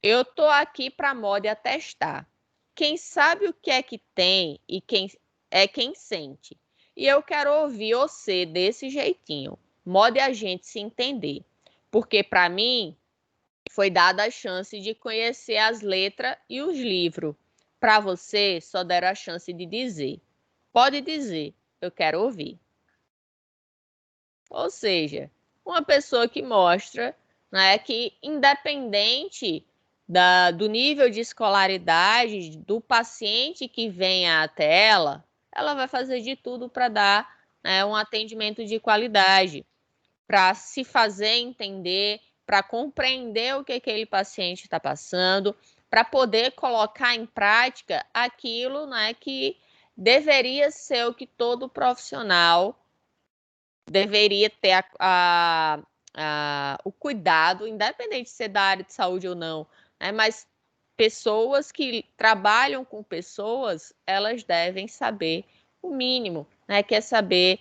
Eu tô aqui para moda atestar. Quem sabe o que é que tem e quem sente. E eu quero ouvir você desse jeitinho. Mode a gente se entender. Porque para mim foi dada a chance de conhecer as letras e os livros. Para você, só deram a chance de dizer. Pode dizer, eu quero ouvir. Ou seja, uma pessoa que mostra, né, que independente do nível de escolaridade do paciente que venha até ela vai fazer de tudo para dar, né, um atendimento de qualidade, para se fazer entender, para compreender o que aquele paciente está passando, para poder colocar em prática aquilo, né, que deveria ser o que todo profissional deveria ter o cuidado, independente de ser da área de saúde ou não, né, mas pessoas que trabalham com pessoas, elas devem saber o mínimo, né, que é saber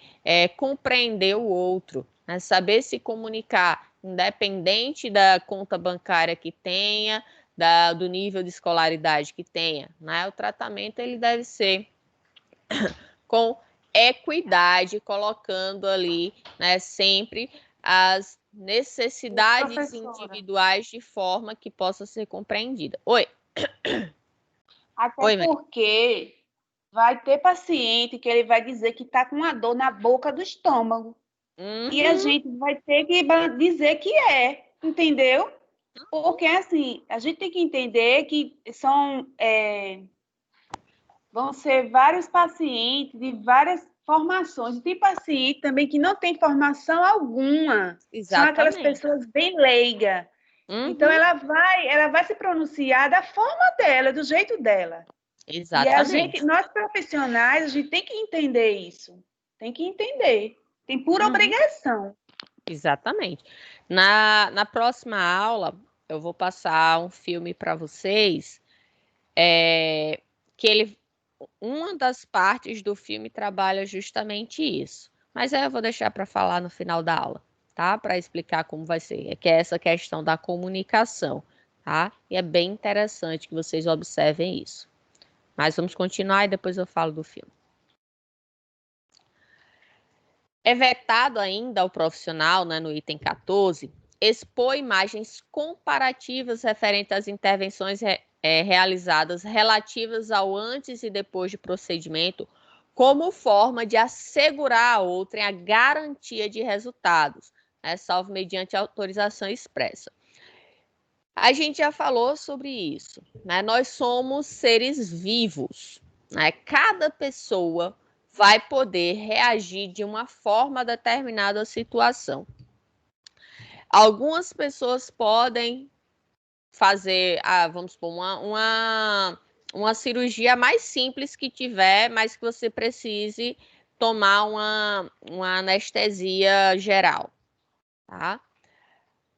compreender o outro, né, saber se comunicar, independente da conta bancária que tenha, do nível de escolaridade que tenha, né, o tratamento ele deve ser com equidade, colocando ali, né, sempre as necessidades individuais de forma que possa ser compreendida. Oi. Até porque vai ter paciente que ele vai dizer que está com uma dor na boca do estômago. E a gente vai ter que dizer que entendeu? Porque, assim, a gente tem que entender que vão ser vários pacientes de várias formações. E tem paciente também que não tem formação alguma. Exatamente. São aquelas pessoas bem leigas. Então, ela vai se pronunciar da forma dela, do jeito dela. Exatamente. E nós profissionais, a gente tem que entender isso. Tem que entender. Tem pura obrigação. Exatamente. Na próxima aula, eu vou passar um filme para vocês, que uma das partes do filme trabalha justamente isso. Mas aí eu vou deixar para falar no final da aula, tá? Para explicar como vai ser. É que é essa questão da comunicação, tá? E é bem interessante que vocês observem isso. Mas vamos continuar e depois eu falo do filme. É vetado ainda ao profissional, né, no item 14, expor imagens comparativas referentes às intervenções realizadas relativas ao antes e depois de procedimento, como forma de assegurar a outrem a garantia de resultados, né, salvo mediante autorização expressa. A gente já falou sobre isso, né? Nós somos seres vivos, né? Cada pessoa vai poder reagir de uma forma a determinada situação. Algumas pessoas podem fazer, vamos supor, uma cirurgia mais simples que tiver, mas que você precise tomar uma anestesia geral, tá?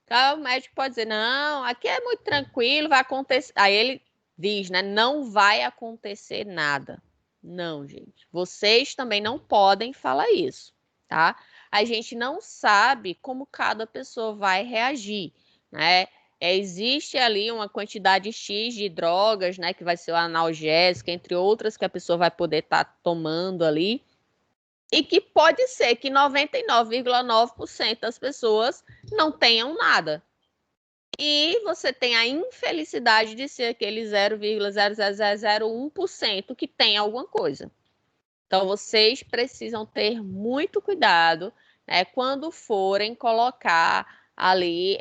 Então, o médico pode dizer, não, aqui é muito tranquilo, vai acontecer. Aí ele diz, né, não vai acontecer nada. Não, gente, vocês também não podem falar isso, tá? A gente não sabe como cada pessoa vai reagir, né? Existe ali uma quantidade X de drogas, né, que vai ser o analgésico, entre outras que a pessoa vai poder estar tomando ali, e que pode ser que 99,9% das pessoas não tenham nada. E você tem a infelicidade de ser aquele 0,00001% que tem alguma coisa. Então, vocês precisam ter muito cuidado, né, quando forem colocar ali,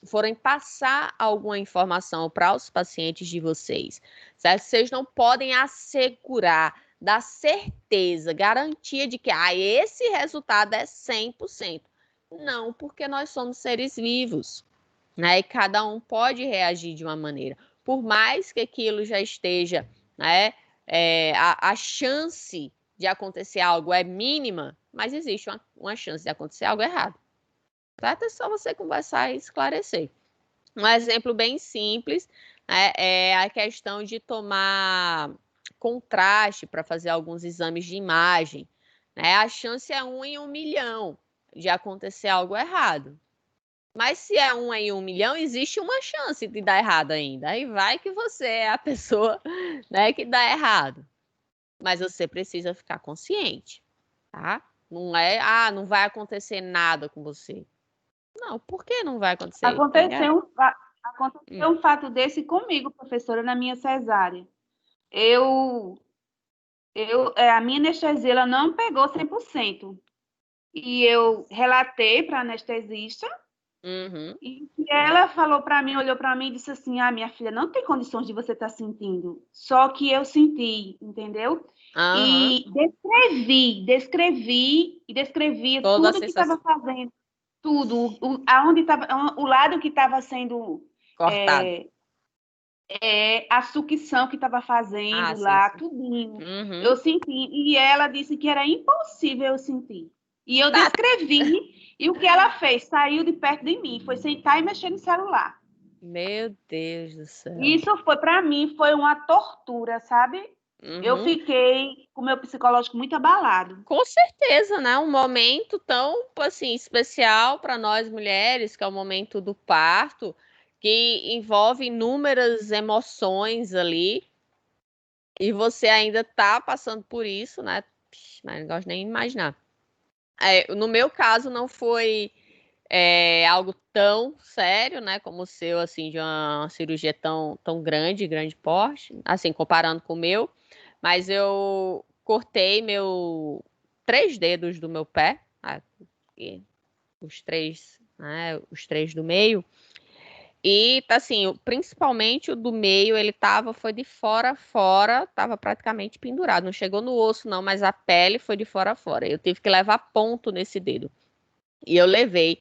forem passar alguma informação para os pacientes de vocês. Certo? Vocês não podem assegurar, dar certeza, garantia de que esse resultado é 100%. Não, porque nós somos seres vivos, né? E cada um pode reagir de uma maneira. Por mais que aquilo já esteja, né, a chance de acontecer algo é mínima, mas existe uma chance de acontecer algo errado. Certo? É só você conversar e esclarecer. Um exemplo bem simples, né, é a questão de tomar contraste para fazer alguns exames de imagem, né? A chance é 1 em 1 milhão de acontecer algo errado. Mas se é 1 em 1 milhão, existe uma chance de dar errado ainda. Aí vai que você é a pessoa, né, que dá errado. Mas você precisa ficar consciente, tá? Não é, não vai acontecer nada com você. Não, por que não vai acontecer? Aconteceu um fato desse comigo, professora, na minha cesárea. A minha anestesia ela não pegou 100%. E eu relatei para a anestesista. E ela falou para mim, olhou para mim e disse assim: minha filha, não tem condições de você estar sentindo. Só que eu senti, entendeu? E descrevi toda tudo que estava fazendo. Tudo. O lado que estava sendo cortado. A sucção que estava fazendo lá, sim. Tudinho. Eu senti. E ela disse que era impossível eu sentir. E eu descrevi, e o que ela fez? Saiu de perto de mim, foi sentar e mexer no celular. Meu Deus do céu. Isso foi, para mim, foi uma tortura, sabe? Eu fiquei com o meu psicológico muito abalado. Com certeza, né? Um momento tão, assim, especial para nós mulheres, que é o momento do parto, que envolve inúmeras emoções ali, e você ainda tá passando por isso, né? Mas não gosto nem de imaginar. No meu caso, não foi algo tão sério, né? Como o seu, assim, de uma cirurgia tão grande porte, assim, comparando com o meu. Mas eu cortei 3 dedos do meu pé, os 3, né? Os 3 do meio. E, assim, principalmente o do meio, ele foi de fora a fora, tava praticamente pendurado. Não chegou no osso, não, mas a pele foi de fora a fora. Eu tive que levar ponto nesse dedo. E eu levei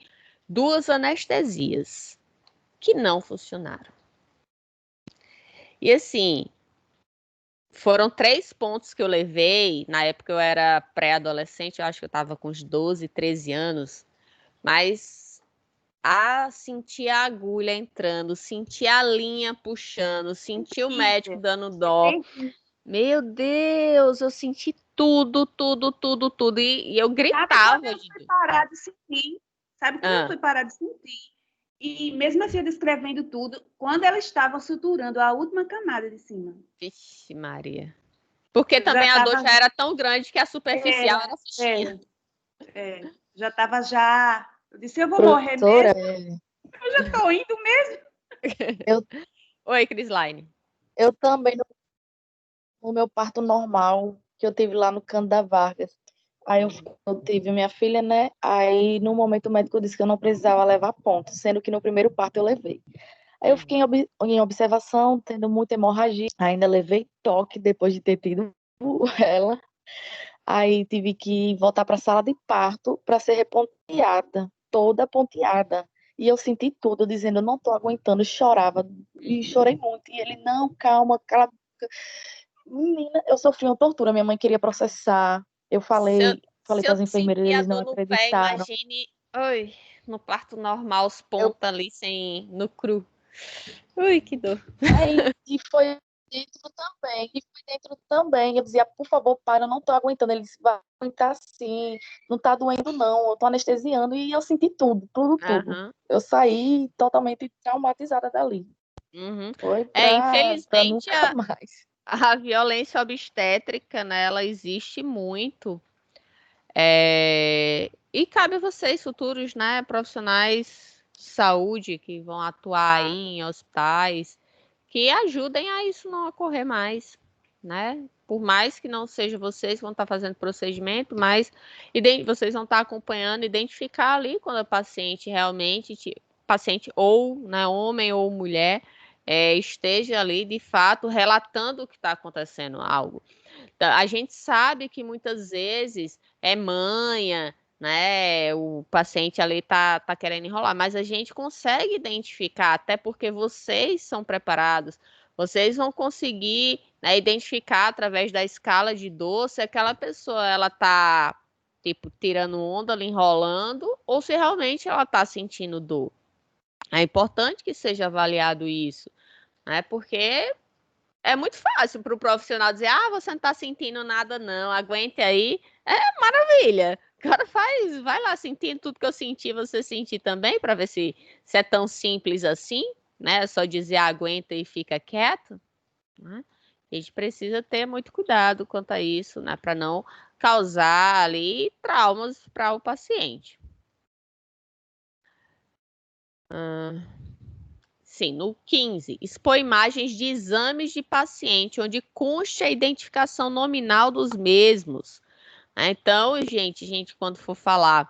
2 anestesias que não funcionaram. E, assim, foram 3 pontos que eu levei. Na época eu era pré-adolescente, eu acho que eu tava com uns 12, 13 anos. Mas sentir a agulha entrando, sentir a linha puxando, sentir o médico dando dó. Meu Deus, eu senti tudo. E eu gritava. Sabe quando eu fui parar de sentir? Sabe quando eu fui parar de sentir? E mesmo assim, eu descrevendo tudo, quando ela estava suturando a última camada de cima. Vixe, Maria. Porque também a dor já era tão grande que a superficial era fichinha. Já estava já... Eu disse, eu vou morrer mesmo. Eu já estou indo mesmo. Oi, Crislaine. Eu também, no meu parto normal, que eu tive lá no Cândido da Vargas, aí eu tive minha filha, né? Aí, no momento, o médico disse que eu não precisava levar ponto, sendo que no primeiro parto eu levei. Aí eu fiquei em observação, tendo muita hemorragia. Ainda levei toque depois de ter tido ela. Aí tive que voltar para a sala de parto para ser reponteada, toda ponteada. E eu senti tudo, dizendo, eu não tô aguentando, chorava. E chorei muito. E ele, não, calma, cala a boca. Menina, eu sofri uma tortura. Minha mãe queria processar. Eu falei para as enfermeiras, eles não acreditaram. Imagine, no parto normal, os pontos ali, no cru. Ui, que dor. E foi dentro também. Eu dizia, por favor, para, eu não tô aguentando. Ele disse, vai aguentar sim, não tá doendo não, eu tô anestesiando. E eu senti tudo. Eu saí totalmente traumatizada dali. Foi pra nunca mais. A violência obstétrica, né, ela existe muito. E cabe a vocês, futuros, né, profissionais de saúde que vão atuar aí em hospitais, que ajudem a isso não ocorrer mais, né? Por mais que não seja vocês que vão estar fazendo procedimento, mas vocês vão estar acompanhando, identificar ali quando a paciente realmente, paciente ou, né, homem ou mulher, esteja ali de fato relatando o que está acontecendo, algo. Então, a gente sabe que muitas vezes é manha, né? O paciente ali tá querendo enrolar, mas a gente consegue identificar, até porque vocês são preparados, vocês vão conseguir, né, identificar através da escala de dor se aquela pessoa ela tá tipo tirando onda, ali, enrolando, ou se realmente ela tá sentindo dor. É importante que seja avaliado isso, né? Porque é muito fácil para o profissional dizer, você não está sentindo nada não, aguente aí. É maravilha. O cara vai lá sentindo tudo que eu senti, você sentir também, para ver se é tão simples assim, né? Só dizer aguenta e fica quieto. Né? A gente precisa ter muito cuidado quanto a isso, né? Para não causar ali traumas para o paciente. Sim, no 15, expor imagens de exames de paciente, onde conste a identificação nominal dos mesmos. Então, gente, quando for falar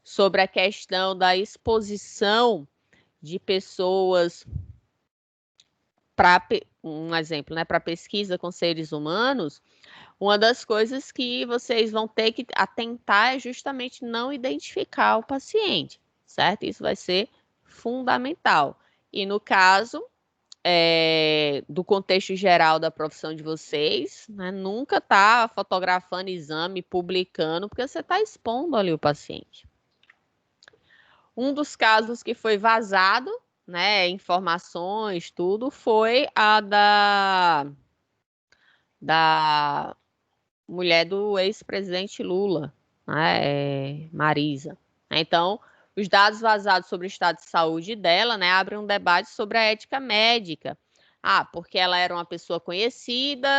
sobre a questão da exposição de pessoas para, um exemplo, né, para pesquisa com seres humanos, uma das coisas que vocês vão ter que atentar é justamente não identificar o paciente, certo? Isso vai ser fundamental. E no caso do contexto geral da profissão de vocês, né, nunca tá fotografando exame, publicando, porque você está expondo ali o paciente. Um dos casos que foi vazado, né, informações, tudo, foi a da mulher do ex-presidente Lula, né, Marisa. Então, os dados vazados sobre o estado de saúde dela, né, abrem um debate sobre a ética médica. Porque ela era uma pessoa conhecida,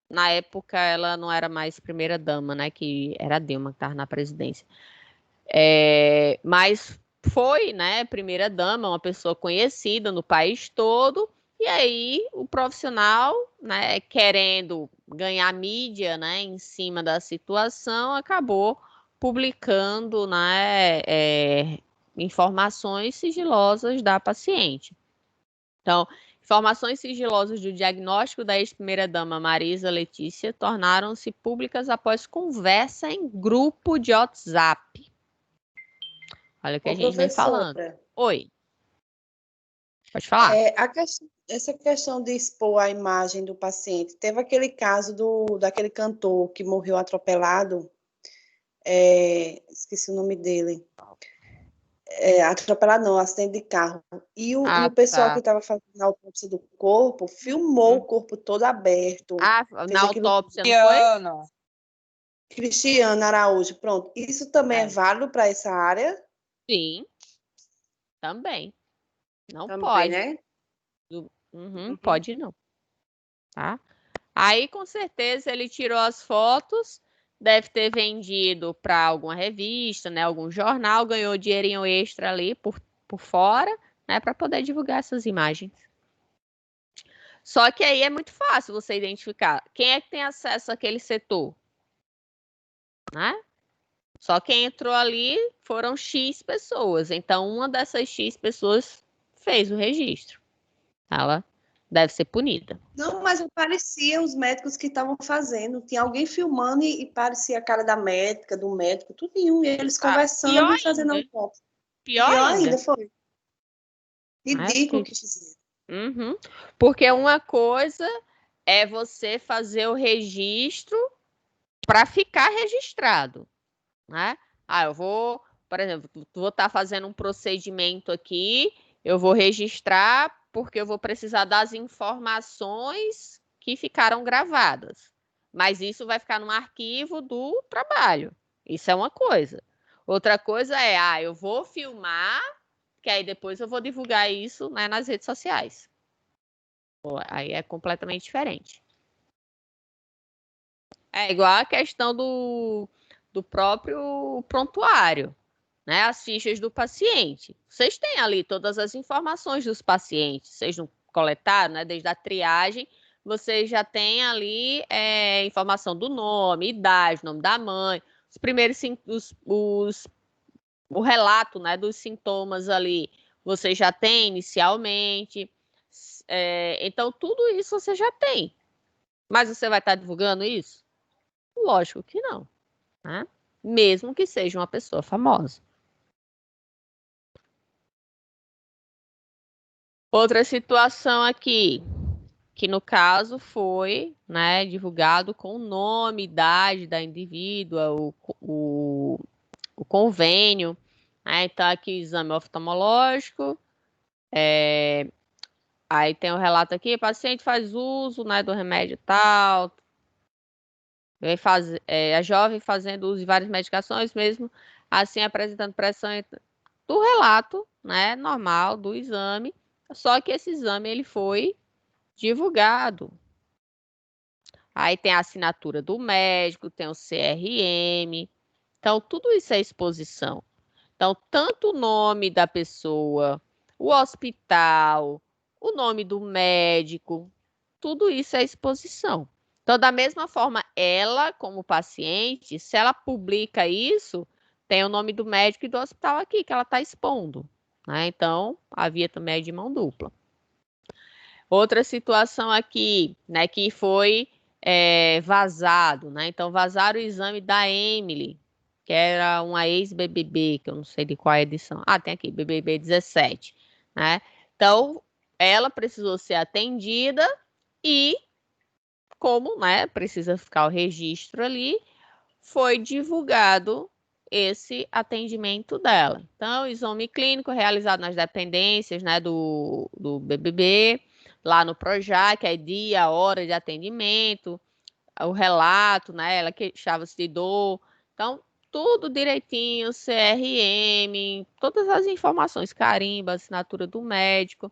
na época ela não era mais primeira-dama, né, que era a Dilma que estava na presidência. Mas foi, né, primeira-dama, uma pessoa conhecida no país todo, e aí o profissional, né, querendo ganhar mídia, né, em cima da situação, acabou publicando, né, informações sigilosas da paciente. Então, informações sigilosas do diagnóstico da ex-primeira-dama Marisa Letícia tornaram-se públicas após conversa em grupo de WhatsApp. Olha o que a gente vem falando. Oi. Pode falar. Essa questão de expor a imagem do paciente. Teve aquele caso daquele cantor que morreu atropelado. Esqueci o nome dele. atropelado não, acidente de carro. E o pessoal Tá. que estava fazendo a autópsia do corpo filmou o corpo todo aberto. Na aquilo... autópsia, não foi? Cristiano Araújo, pronto. Isso também é válido para essa área? Sim, também. Não também, pode. né? Pode não. Tá? Aí, com certeza, ele tirou as fotos, deve ter vendido para alguma revista, né, algum jornal, ganhou dinheirinho extra ali por fora, né, para poder divulgar essas imagens. Só que aí é muito fácil você identificar quem é que tem acesso àquele setor, né? Só quem entrou ali foram X pessoas. Então, uma dessas X pessoas fez o registro. Ela deve ser punida. Não, mas parecia os médicos que estavam fazendo. Tinha alguém filmando e parecia a cara da médica, do médico, tudinho. E eles conversando e fazendo autópsia. Pior ainda. Foi. Ridículo que fizeram. Porque uma coisa é você fazer o registro para ficar registrado, né? Eu vou, por exemplo, vou estar fazendo um procedimento aqui, eu vou registrar porque eu vou precisar das informações que ficaram gravadas. Mas isso vai ficar no arquivo do trabalho. Isso é uma coisa. Outra coisa é, eu vou filmar, que aí depois eu vou divulgar isso, né, nas redes sociais. Aí é completamente diferente. É igual a questão do próprio prontuário, né? As fichas do paciente. Vocês têm ali todas as informações dos pacientes. Vocês não coletaram, né? Desde a triagem, vocês já têm ali informação do nome, idade, nome da mãe, os primeiros o relato, né, dos sintomas ali, você já tem inicialmente. Então, tudo isso você já tem. Mas você vai estar divulgando isso? Lógico que não, né? Mesmo que seja uma pessoa famosa. Outra situação aqui, que no caso foi, né, divulgado com o nome, idade da indivídua, o convênio, né? Então aqui exame oftalmológico, aí tem o relato aqui, o paciente faz uso, né, do remédio tal, a jovem fazendo uso de várias medicações, mesmo assim apresentando pressão do relato, né, normal do exame, só que esse exame ele foi divulgado. Aí tem a assinatura do médico, tem o CRM, então tudo isso é exposição. Então, tanto o nome da pessoa, o hospital, o nome do médico, tudo isso é exposição. Então, da mesma forma, ela, como paciente, se ela publica isso, tem o nome do médico e do hospital aqui, que ela está expondo, né? Então, a via também é de mão dupla. Outra situação aqui, né, que foi vazado, né? Então, vazaram o exame da Emily, que era uma ex-BBB, que eu não sei de qual edição. Tem aqui, BBB 17, né? Então, ela precisou ser atendida e, como, né, precisa ficar o registro ali, foi divulgado esse atendimento dela. Então, exame clínico realizado nas dependências, né, do BBB, lá no Projac, é dia, hora de atendimento, o relato, né, ela queixava-se de dor. Então, tudo direitinho, CRM, todas as informações, carimbo, assinatura do médico,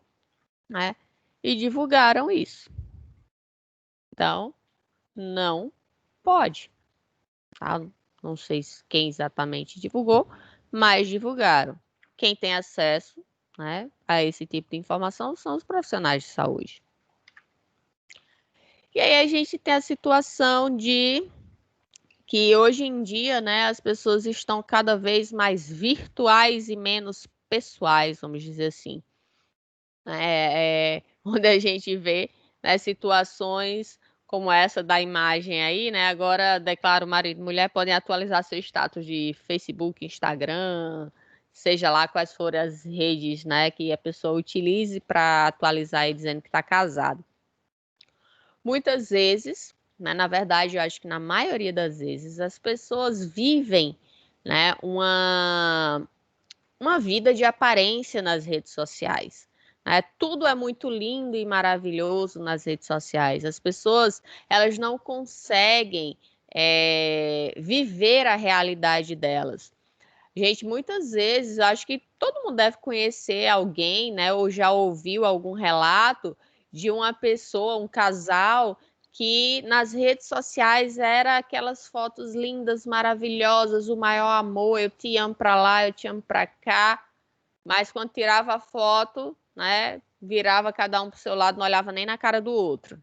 né, e divulgaram isso. Então, não pode, tá? Não sei quem exatamente divulgou, mas divulgaram. Quem tem acesso, né, a esse tipo de informação são os profissionais de saúde. E aí a gente tem a situação de que hoje em dia, né, as pessoas estão cada vez mais virtuais e menos pessoais, vamos dizer assim. Onde a gente vê, né, situações como essa da imagem aí, né? Agora, declaro, marido e mulher podem atualizar seu status de Facebook, Instagram, seja lá quais forem as redes, né, que a pessoa utilize para atualizar aí dizendo que está casado. Muitas vezes, né, na verdade, eu acho que na maioria das vezes, as pessoas vivem, né, uma vida de aparência nas redes sociais. Né? Tudo é muito lindo e maravilhoso nas redes sociais. As pessoas, elas não conseguem viver a realidade delas. Gente, muitas vezes, eu acho que todo mundo deve conhecer alguém, né, ou já ouviu algum relato de uma pessoa, um casal, que nas redes sociais era aquelas fotos lindas, maravilhosas, o maior amor, eu te amo para lá, eu te amo para cá, mas quando tirava a foto, né, virava cada um para o seu lado, não olhava nem na cara do outro.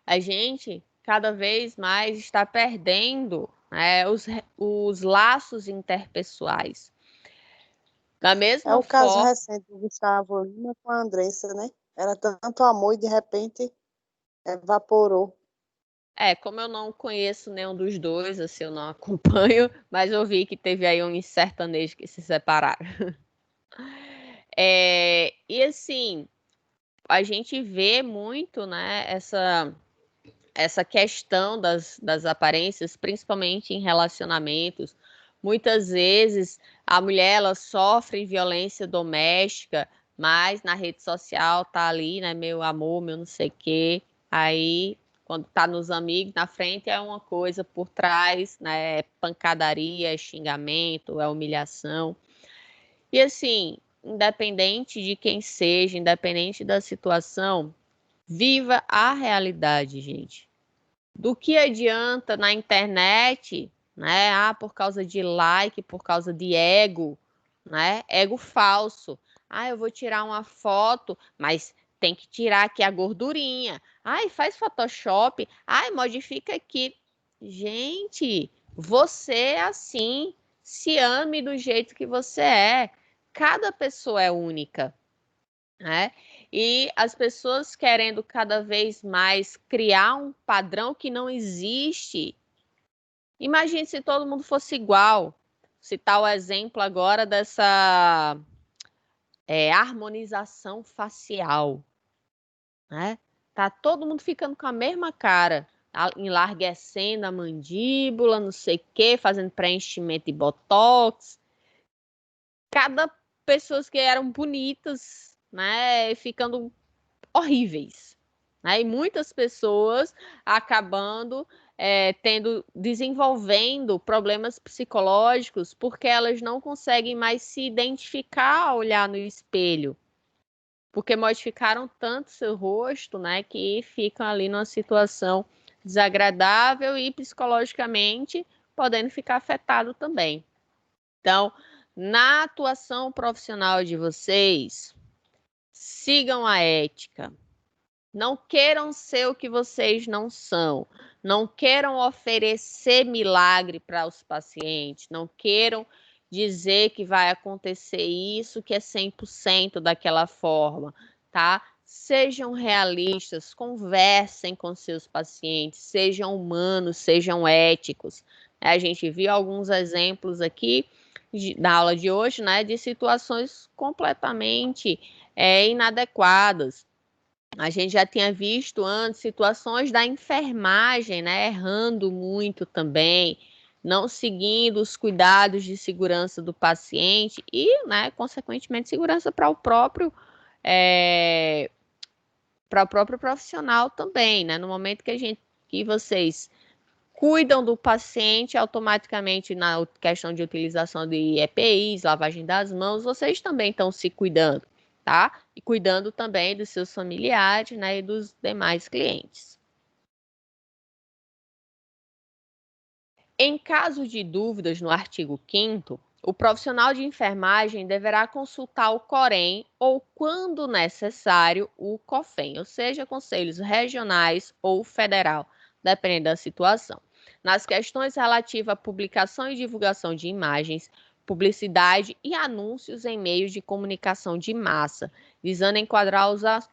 A gente cada vez mais está perdendo os laços interpessoais. Da mesma É o caso forma, recente do Gustavo Lima com a Andressa, né? Era tanto amor e de repente evaporou. como eu não conheço nenhum dos dois, assim, eu não acompanho, mas eu vi que teve aí uns sertanejos que se separaram. E assim, a gente vê muito, né, essa questão das aparências, principalmente em relacionamentos. Muitas vezes a mulher ela sofre violência doméstica, mas na rede social tá ali, né, meu amor, meu não sei o quê. Aí, quando tá nos amigos, na frente é uma coisa, por trás, né, é pancadaria, é xingamento, é humilhação. E assim, independente de quem seja, independente da situação, viva a realidade, gente. Do que adianta na internet, né? Por causa de like, por causa de ego, né? Ego falso. Eu vou tirar uma foto, mas tem que tirar aqui a gordurinha. Faz Photoshop. Modifica aqui. Gente, você é assim. Se ame do jeito que você é. Cada pessoa é única, né? E as pessoas querendo cada vez mais criar um padrão que não existe. Imagine se todo mundo fosse igual. Citar o exemplo agora dessa harmonização facial, né? Tá todo mundo ficando com a mesma cara, enlarguecendo a mandíbula, não sei o quê, fazendo preenchimento de botox. Cada pessoas que eram bonitas, né, ficando horríveis, né? E muitas pessoas acabando desenvolvendo problemas psicológicos porque elas não conseguem mais se identificar ao olhar no espelho, porque modificaram tanto seu rosto, né, que ficam ali numa situação desagradável e psicologicamente podendo ficar afetado também. Então, na atuação profissional de vocês, sigam a ética. Não queiram ser o que vocês não são. Não queiram oferecer milagre para os pacientes. Não queiram dizer que vai acontecer isso, que é 100% daquela forma, tá? Sejam realistas, conversem com seus pacientes, sejam humanos, sejam éticos. A gente viu alguns exemplos aqui na aula de hoje, né, de situações completamente inadequadas. A gente já tinha visto antes situações da enfermagem, né, errando muito também, não seguindo os cuidados de segurança do paciente e, né, consequentemente, segurança para o próprio profissional também, né? No momento que vocês cuidam do paciente, automaticamente na questão de utilização de EPIs, lavagem das mãos, vocês também estão se cuidando, tá? E cuidando também dos seus familiares, né, e dos demais clientes. Em caso de dúvidas no artigo 5º, o profissional de enfermagem deverá consultar o COREM ou, quando necessário, o COFEM, ou seja, conselhos regionais ou federal, dependendo da situação. Nas questões relativas à publicação e divulgação de imagens, publicidade e anúncios em meios de comunicação de massa, visando enquadrar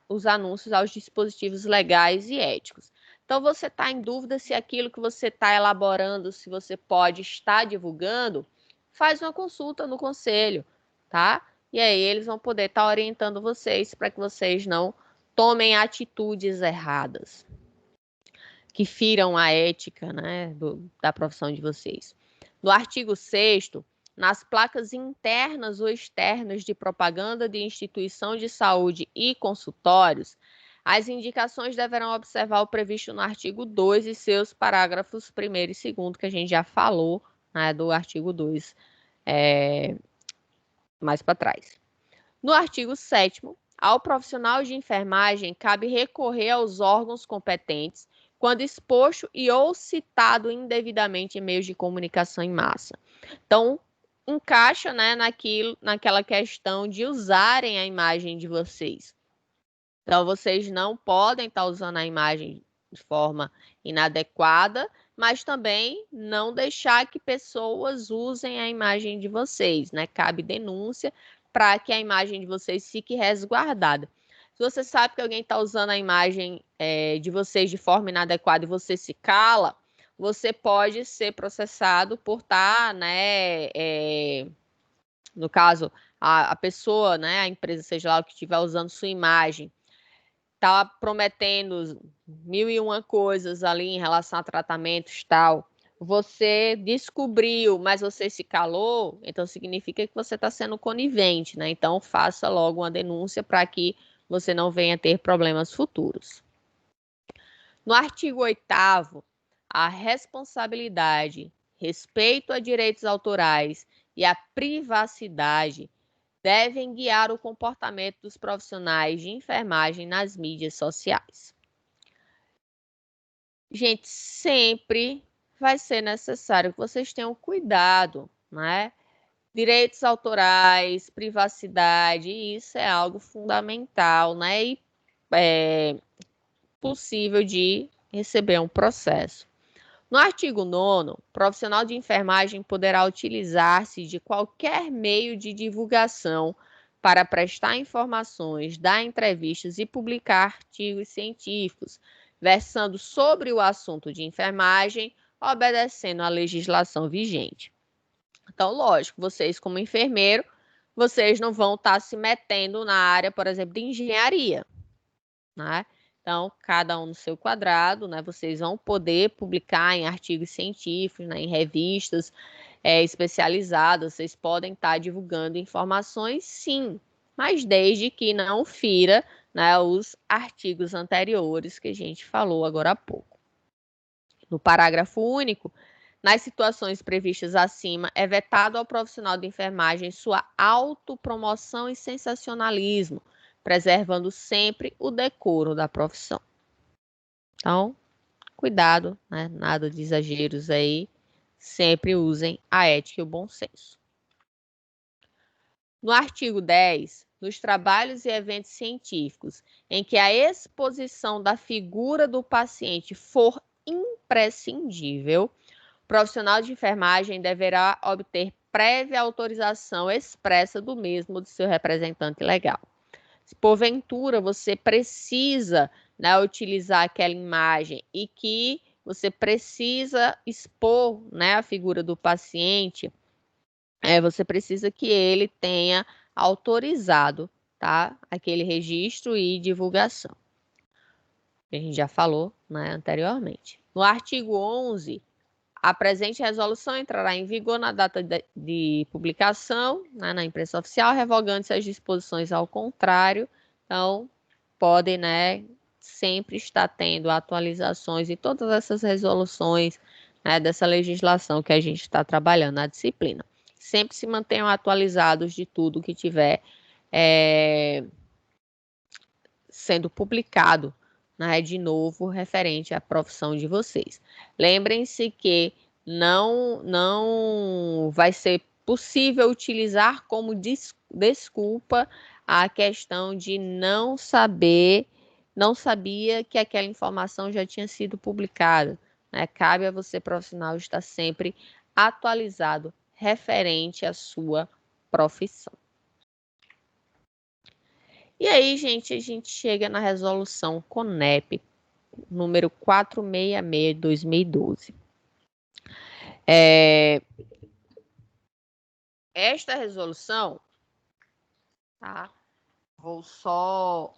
os anúncios aos dispositivos legais e éticos. Então, você está em dúvida se aquilo que você está elaborando, se você pode estar divulgando, faz uma consulta no conselho, tá? E aí eles vão poder estar orientando vocês para que vocês não tomem atitudes erradas, que firam a ética, né, da profissão de vocês. No artigo 6º, nas placas internas ou externas de propaganda de instituição de saúde e consultórios, as indicações deverão observar o previsto no artigo 2 e seus parágrafos 1º e 2º, que a gente já falou, né, do artigo 2 mais para trás. No artigo 7º, ao profissional de enfermagem cabe recorrer aos órgãos competentes quando exposto e ou citado indevidamente em meios de comunicação em massa. Então, encaixa, né, naquela questão de usarem a imagem de vocês. Então, vocês não podem estar usando a imagem de forma inadequada, mas também não deixar que pessoas usem a imagem de vocês, né? Cabe denúncia para que a imagem de vocês fique resguardada. Se você sabe que alguém está usando a imagem de vocês de forma inadequada e você se cala, você pode ser processado por estar, né, no caso, a pessoa, né, a empresa, seja lá o que estiver usando sua imagem, está prometendo 1001 coisas ali em relação a tratamentos tal. Você descobriu, mas você se calou, então significa que você está sendo conivente, né? Então faça logo uma denúncia para que você não venha ter problemas futuros. No artigo 8º, a responsabilidade, respeito a direitos autorais e a privacidade devem guiar o comportamento dos profissionais de enfermagem nas mídias sociais. Gente, sempre vai ser necessário que vocês tenham cuidado, né? Direitos autorais, privacidade, isso é algo fundamental, né? E possível de receber um processo. No artigo 9º, o profissional de enfermagem poderá utilizar-se de qualquer meio de divulgação para prestar informações, dar entrevistas e publicar artigos científicos, versando sobre o assunto de enfermagem, obedecendo à legislação vigente. Então, lógico, vocês como enfermeiro, vocês não vão estar se metendo na área, por exemplo, de engenharia, né? Então, cada um no seu quadrado, né? Vocês vão poder publicar em artigos científicos, né, em revistas especializadas, vocês podem estar divulgando informações, sim, mas desde que não fira, né, os artigos anteriores que a gente falou agora há pouco. No parágrafo único, nas situações previstas acima, é vetado ao profissional de enfermagem sua autopromoção e sensacionalismo, preservando sempre o decoro da profissão. Então, cuidado, né? Nada de exageros aí. Sempre usem a ética e o bom senso. No artigo 10, nos trabalhos e eventos científicos em que a exposição da figura do paciente for imprescindível, o profissional de enfermagem deverá obter prévia autorização expressa do mesmo de seu representante legal. Se porventura você precisa, né, utilizar aquela imagem e que você precisa expor, né, a figura do paciente, você precisa que ele tenha autorizado, tá, aquele registro e divulgação. A gente já falou, né, anteriormente. No artigo 11, a presente resolução entrará em vigor na data de publicação, né, na imprensa oficial, revogando-se as disposições ao contrário. Então, podem, né, sempre estar tendo atualizações e todas essas resoluções, né, dessa legislação que a gente está trabalhando na disciplina. Sempre se mantenham atualizados de tudo que tiver sendo publicado, né, de novo, referente à profissão de vocês. Lembrem-se que não vai ser possível utilizar como desculpa a questão de não sabia que aquela informação já tinha sido publicada, né? Cabe a você, profissional, estar sempre atualizado referente à sua profissão. E aí, gente, a gente chega na resolução CONEP, número 466 de 2012. Esta resolução, tá? Vou só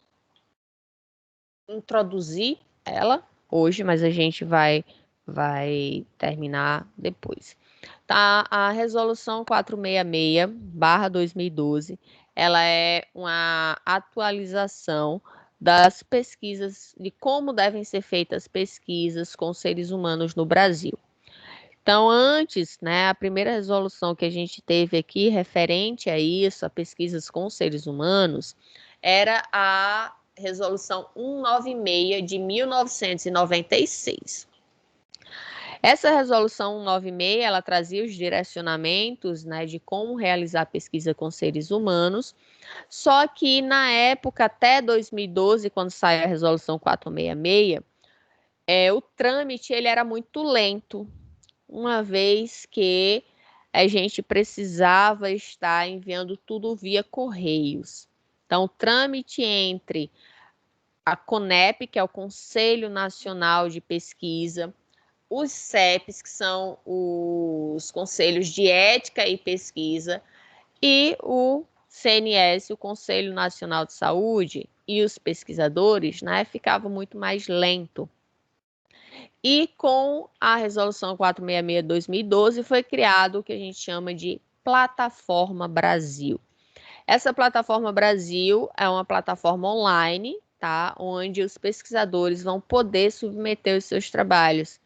introduzir ela hoje, mas a gente vai terminar depois. Tá, a resolução 466/2012, ela é uma atualização das pesquisas, de como devem ser feitas pesquisas com seres humanos no Brasil. Então, antes, né, a primeira resolução que a gente teve aqui, referente a isso, a pesquisas com seres humanos, era a resolução 196 de 1996. Essa resolução 196, ela trazia os direcionamentos, né, de como realizar pesquisa com seres humanos, só que na época, até 2012, quando saiu a resolução 466, o trâmite ele era muito lento, uma vez que a gente precisava estar enviando tudo via correios. Então, o trâmite entre a CONEP, que é o Conselho Nacional de Pesquisa, os CEPs, que são os Conselhos de Ética e Pesquisa, e o CNS, o Conselho Nacional de Saúde, e os pesquisadores, né, ficava muito mais lento. E com a resolução 466/2012 foi criado o que a gente chama de Plataforma Brasil. Essa Plataforma Brasil é uma plataforma online, tá, onde os pesquisadores vão poder submeter os seus trabalhos.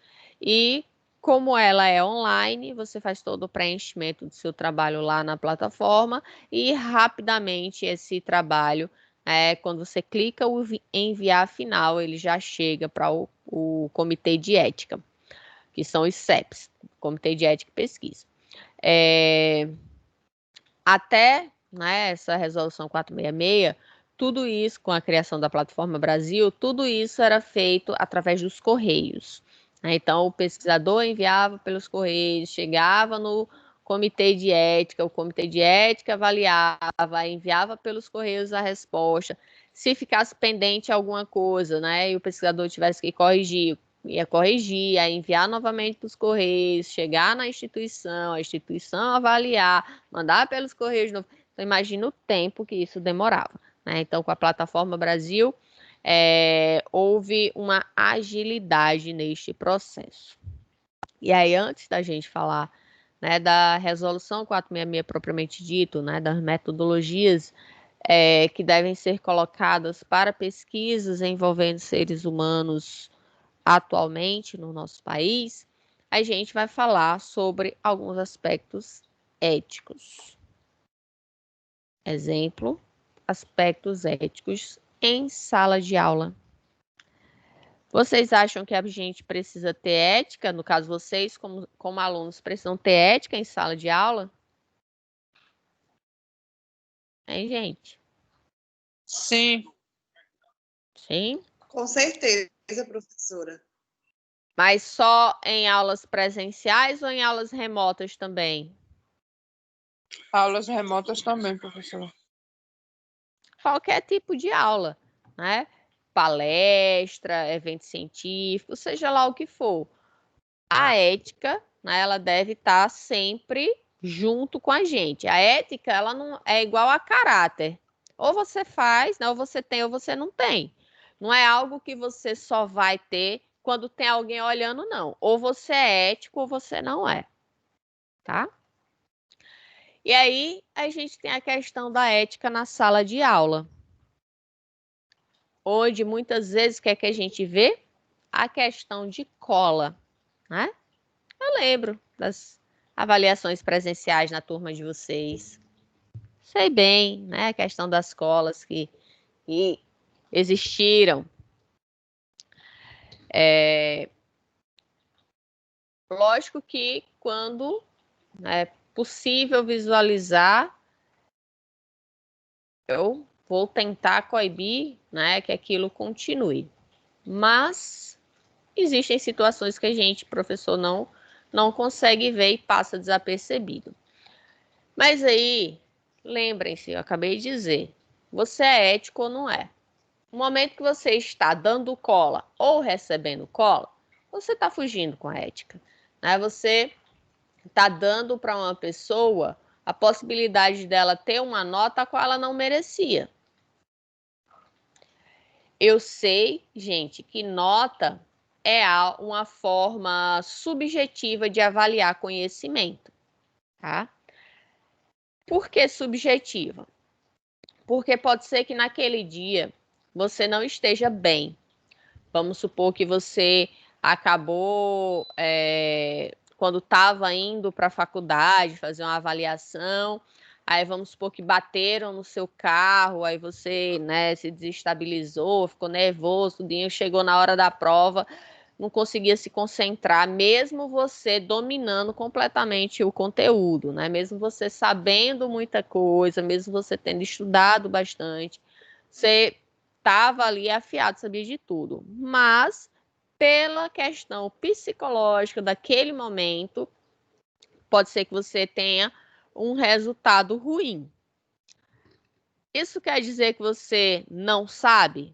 E como ela é online, você faz todo o preenchimento do seu trabalho lá na plataforma e rapidamente esse trabalho, quando você clica em enviar final, ele já chega para o Comitê de Ética, que são os CEPs, Comitê de Ética e Pesquisa. Até, né, essa resolução 466, tudo isso, com a criação da Plataforma Brasil, tudo isso era feito através dos correios. Então, o pesquisador enviava pelos correios, chegava no Comitê de Ética, o Comitê de Ética avaliava, enviava pelos correios a resposta. Se ficasse pendente alguma coisa, né, e o pesquisador tivesse que corrigir, ia corrigir, ia enviar novamente para os correios, chegar na instituição, a instituição avaliar, mandar pelos correios de novo. Então, imagina o tempo que isso demorava, né? Então, com a Plataforma Brasil, houve uma agilidade neste processo. E aí, antes da gente falar, né, da resolução 466 propriamente dito, né, das metodologias que devem ser colocadas para pesquisas envolvendo seres humanos atualmente no nosso país, a gente vai falar sobre alguns aspectos éticos. Exemplo, aspectos éticos em sala de aula. Vocês acham que a gente precisa ter ética? No caso, vocês, como alunos, precisam ter ética em sala de aula? Hein, gente? Sim. Sim? Com certeza, professora. Mas só em aulas presenciais ou em aulas remotas também? Aulas remotas também, professora. Qualquer tipo de aula, né? Palestra, evento científico, seja lá o que for. A ética, né, ela deve estar sempre junto com a gente. A ética, ela não é igual a caráter. Ou você faz, né, ou você tem ou você não tem. Não é algo que você só vai ter quando tem alguém olhando, não. Ou você é ético ou você não é, tá? E aí, a gente tem a questão da ética na sala de aula, onde muitas vezes o que é que a gente vê? A questão de cola, né? Eu lembro das avaliações presenciais na turma de vocês. Sei bem, né? A questão das colas que existiram. Lógico que quando é possível visualizar, eu vou tentar coibir, né, que aquilo continue. Mas existem situações que a gente, professor, não consegue ver e passa desapercebido. Mas aí, lembrem-se, eu acabei de dizer, você é ético ou não é? No momento que você está dando cola ou recebendo cola, você está fugindo com a ética, né? Você está dando para uma pessoa a possibilidade dela ter uma nota a qual ela não merecia. Eu sei, gente, que nota é uma forma subjetiva de avaliar conhecimento. tá? Por que subjetiva? Porque pode ser que naquele dia você não esteja bem. Vamos supor que você acabou, quando estava indo para a faculdade, fazer uma avaliação, aí vamos supor que bateram no seu carro, aí você, né, se desestabilizou, ficou nervoso, tudinho, chegou na hora da prova, não conseguia se concentrar, mesmo você dominando completamente o conteúdo, né? Mesmo você sabendo muita coisa, mesmo você tendo estudado bastante, você estava ali afiado, sabia de tudo. Mas, pela questão psicológica daquele momento, pode ser que você tenha um resultado ruim. Isso quer dizer que você não sabe?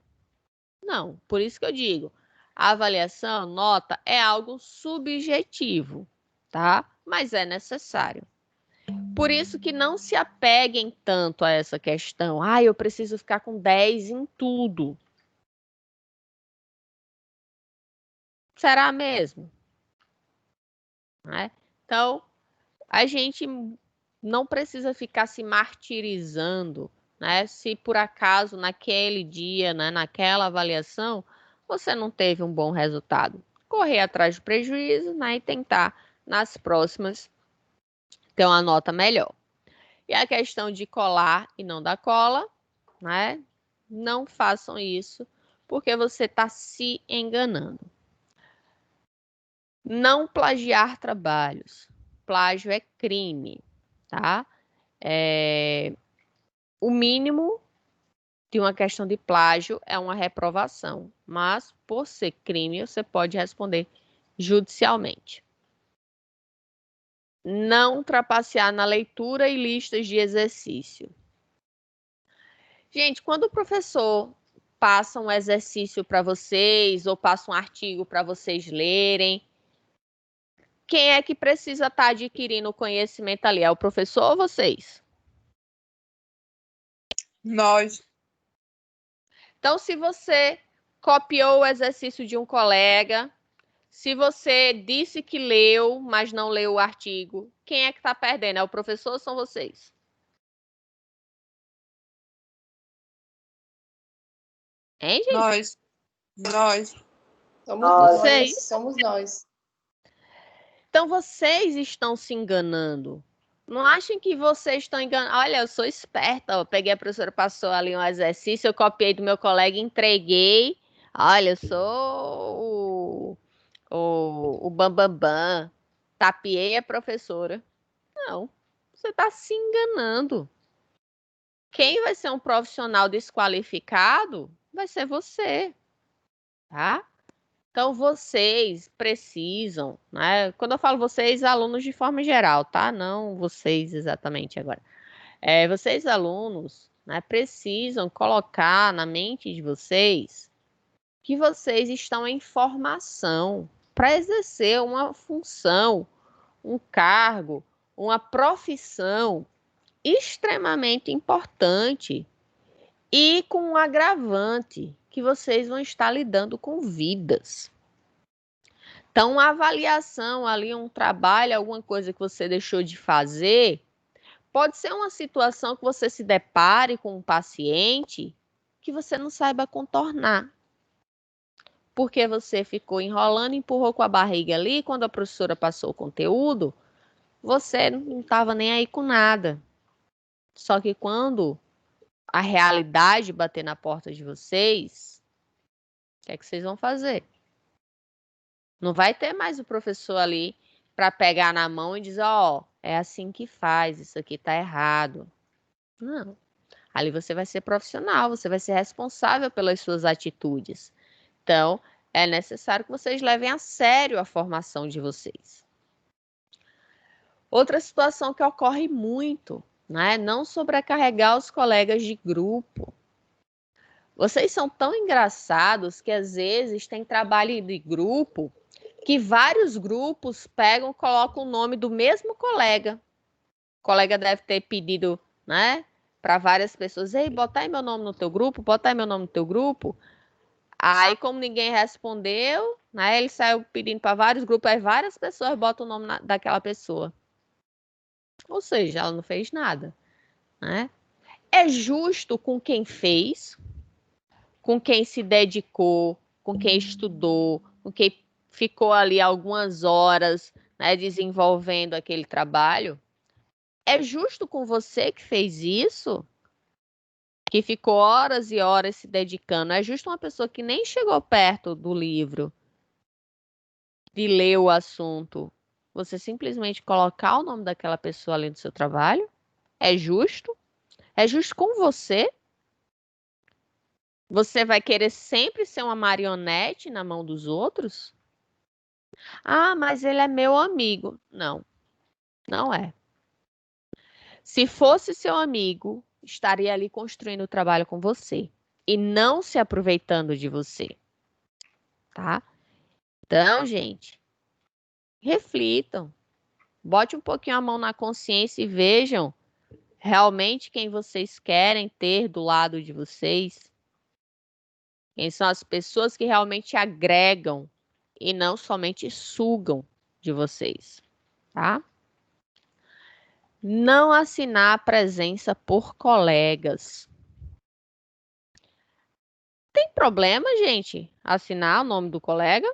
Não, por isso que eu digo, a avaliação, nota, é algo subjetivo, tá? Mas é necessário. Por isso que não se apeguem tanto a essa questão. Ah, eu preciso ficar com 10 em tudo. Será mesmo? Né? Então, a gente não precisa ficar se martirizando, né? Se por acaso naquele dia, né, naquela avaliação, você não teve um bom resultado. Correr atrás do prejuízo, né, e tentar nas próximas ter uma nota melhor. E a questão de colar e não dar cola, né? Não façam isso, porque você está se enganando. Não plagiar trabalhos. Plágio é crime, tá? O mínimo de uma questão de plágio é uma reprovação, mas por ser crime você pode responder judicialmente. Não trapacear na leitura e listas de exercício. Gente, quando o professor passa um exercício para vocês ou passa um artigo para vocês lerem, quem é que precisa estar adquirindo o conhecimento ali? É o professor ou vocês? Nós. Então, se você copiou o exercício de um colega, se você disse que leu, mas não leu o artigo, quem é que está perdendo? É o professor ou são vocês? Hein, gente? Nós. Somos nós. Então, vocês estão se enganando. Não achem que vocês estão enganando. Olha, eu sou esperta. Eu peguei a professora, passou ali um exercício, eu copiei do meu colega, entreguei. Olha, eu sou o bambambam. Tapiei a professora. Não, você está se enganando. Quem vai ser um profissional desqualificado vai ser você, tá? Então, vocês precisam, né? Quando eu falo vocês, alunos de forma geral, tá? Não vocês exatamente agora. Vocês, alunos, né, precisam colocar na mente de vocês que vocês estão em formação para exercer uma função, um cargo, uma profissão extremamente importante e com um agravante que vocês vão estar lidando com vidas. Então, uma avaliação ali, um trabalho, alguma coisa que você deixou de fazer, pode ser uma situação que você se depare com um paciente que você não saiba contornar. Porque você ficou enrolando, empurrou com a barriga ali, quando a professora passou o conteúdo, você não estava nem aí com nada. Só que quando a realidade bater na porta de vocês, o que é que vocês vão fazer? Não vai ter mais o professor ali para pegar na mão e dizer, ó, é assim que faz, isso aqui está errado. Não. Ali você vai ser profissional, você vai ser responsável pelas suas atitudes. Então, é necessário que vocês levem a sério a formação de vocês. Outra situação que ocorre muito, né? Não sobrecarregar os colegas de grupo. Vocês são tão engraçados que às vezes tem trabalho de grupo que vários grupos pegam e colocam o nome do mesmo colega. O colega deve ter pedido, né, para várias pessoas, ei, bota aí meu nome no teu grupo, bota aí meu nome no teu grupo. Aí, como ninguém respondeu, né, ele saiu pedindo para vários grupos, aí várias pessoas botam o nome daquela pessoa. Ou seja, ela não fez nada, né? É justo com quem fez, com quem se dedicou, com quem estudou, com quem ficou ali algumas horas, né, desenvolvendo aquele trabalho? É justo com você que fez isso? Que ficou horas e horas se dedicando? É justo uma pessoa que nem chegou perto do livro, de ler o assunto, você simplesmente colocar o nome daquela pessoa ali no seu trabalho? É justo? É justo com você? Você vai querer sempre ser uma marionete na mão dos outros? Ah, mas ele é meu amigo. Não, não é. Se fosse seu amigo, estaria ali construindo o trabalho com você e não se aproveitando de você, tá? Então, gente, reflitam. Bote um pouquinho a mão na consciência e vejam realmente quem vocês querem ter do lado de vocês. Quem são as pessoas que realmente agregam e não somente sugam de vocês, tá? Não assinar a presença por colegas. Tem problema, gente, assinar o nome do colega?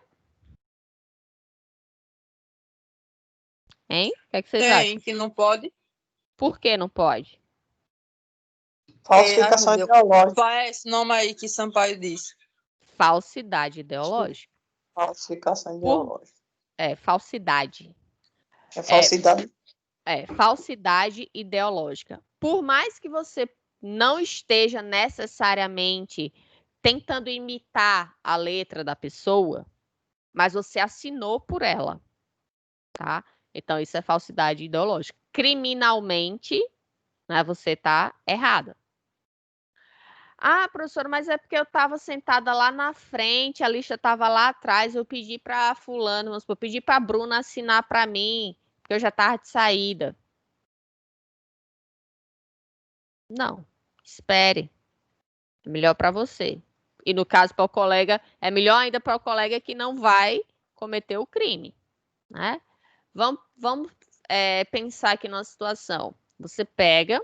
Hein? O que é que vocês acham? Tem, que não pode. Por que não pode? Falsificação ideológica. Qual é esse nome aí que Sampaio disse? Falsidade ideológica. Falsificação ideológica. Falsidade. É falsidade. Falsidade ideológica. Por mais que você não esteja necessariamente tentando imitar a letra da pessoa, mas você assinou por ela, tá? Então, isso é falsidade ideológica. Criminalmente, né, você está errada. Ah, professora, mas é porque eu estava sentada lá na frente, a lista estava lá atrás, eu pedi para fulano, vamos supor, eu pedi para a Bruna assinar para mim, porque eu já estava de saída. Não, espere. É melhor para você. E no caso para o colega, é melhor ainda para o colega que não vai cometer o crime, né? Vamos pensar aqui numa situação. Você pega,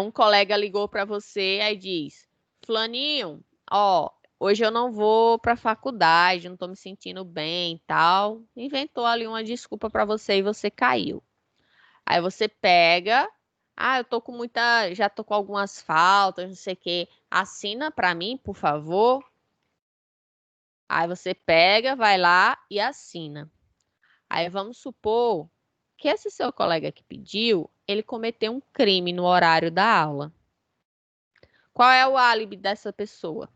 um colega ligou para você e diz: Fulaninho, ó, hoje eu não vou para a faculdade, não estou me sentindo bem e tal. Inventou ali uma desculpa para você e você caiu. Aí você pega, eu tô com já tô com algumas faltas, não sei o quê. Assina para mim, por favor. Aí você pega, vai lá e assina. Aí vamos supor que esse seu colega que pediu, ele cometeu um crime no horário da aula. Qual é o álibi dessa pessoa?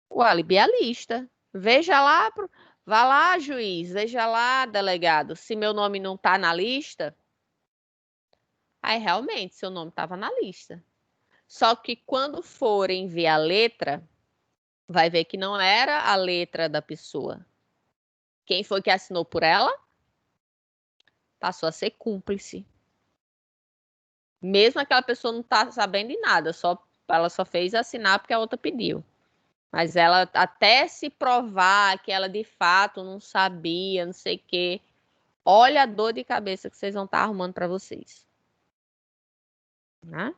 O álibi é a lista. Veja lá, vá lá, juiz, veja lá, delegado, se meu nome não está na lista. Aí realmente seu nome estava na lista. Só que quando forem ver a letra, vai ver que não era a letra da pessoa. Quem foi que assinou por ela? Passou a ser cúmplice. Mesmo aquela pessoa não tá sabendo de nada, ela só fez assinar porque a outra pediu. Mas ela, até se provar que ela de fato não sabia, não sei o quê, olha a dor de cabeça que vocês vão estar arrumando para vocês. Né?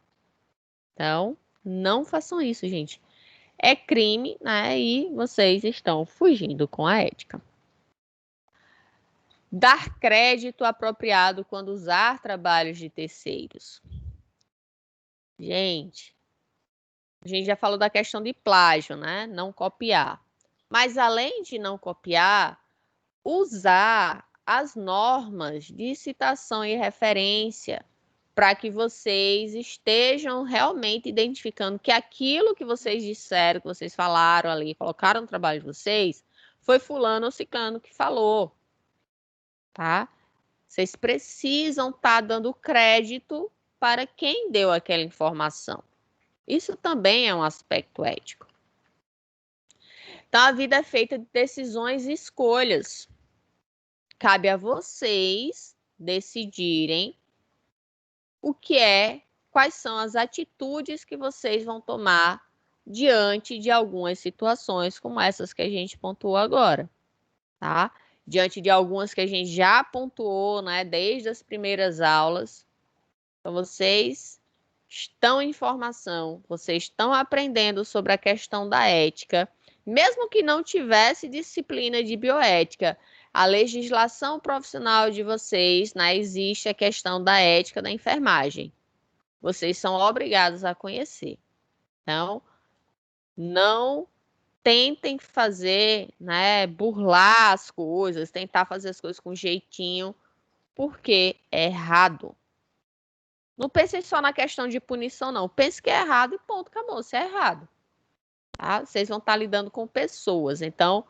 Então, não façam isso, gente. É crime, né? E vocês estão fugindo com a ética. Dar crédito apropriado quando usar trabalhos de terceiros. Gente, a gente já falou da questão de plágio, né? Não copiar. Mas além de não copiar, usar as normas de citação e referência para que vocês estejam realmente identificando que aquilo que vocês disseram, que vocês falaram ali, colocaram no trabalho de vocês, foi fulano ou ciclano que falou, tá? Vocês precisam estar dando crédito para quem deu aquela informação. Isso também é um aspecto ético. Então, a vida é feita de decisões e escolhas. Cabe a vocês decidirem quais são as atitudes que vocês vão tomar diante de algumas situações como essas que a gente pontuou agora, tá? diante de algumas que a gente já pontuou, né, desde as primeiras aulas. Então, vocês estão em formação, vocês estão aprendendo sobre a questão da ética, mesmo que não tivesse disciplina de bioética, a legislação profissional de vocês, né, existe a questão da ética da enfermagem. Vocês são obrigados a conhecer. Então, não tentem fazer, né, burlar as coisas, tentar fazer as coisas com jeitinho, porque é errado. Não pense só na questão de punição, não. Pense que é errado e ponto, acabou. Isso é errado. Tá? Vocês vão estar lidando com pessoas, então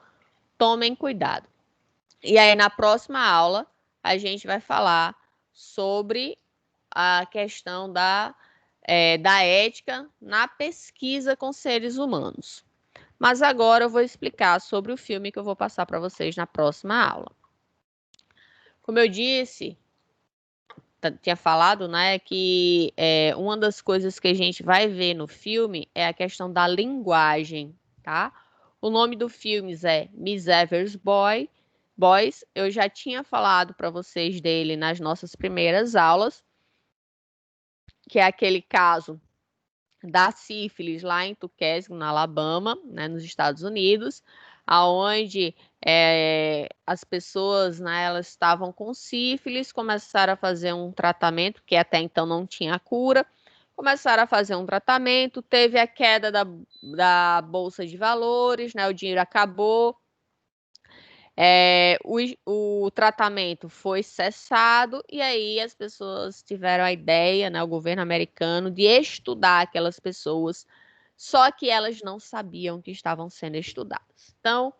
tomem cuidado. E aí, na próxima aula, a gente vai falar sobre a questão da ética na pesquisa com seres humanos. Mas agora eu vou explicar sobre o filme que eu vou passar para vocês na próxima aula. Como eu disse, tinha falado, né, que uma das coisas que a gente vai ver no filme é a questão da linguagem, tá? O nome do filme é Miss Evers Boys. Eu já tinha falado para vocês dele nas nossas primeiras aulas, que é aquele caso da sífilis lá em Tuskegee, na Alabama, né, nos Estados Unidos, aonde as pessoas, né, elas estavam com sífilis, começaram a fazer um tratamento, que até então não tinha cura, começaram a fazer um tratamento, teve a queda da Bolsa de Valores, né, o dinheiro acabou, o tratamento foi cessado e aí as pessoas tiveram a ideia, né, o governo americano, de estudar aquelas pessoas, só que elas não sabiam que estavam sendo estudadas. Então,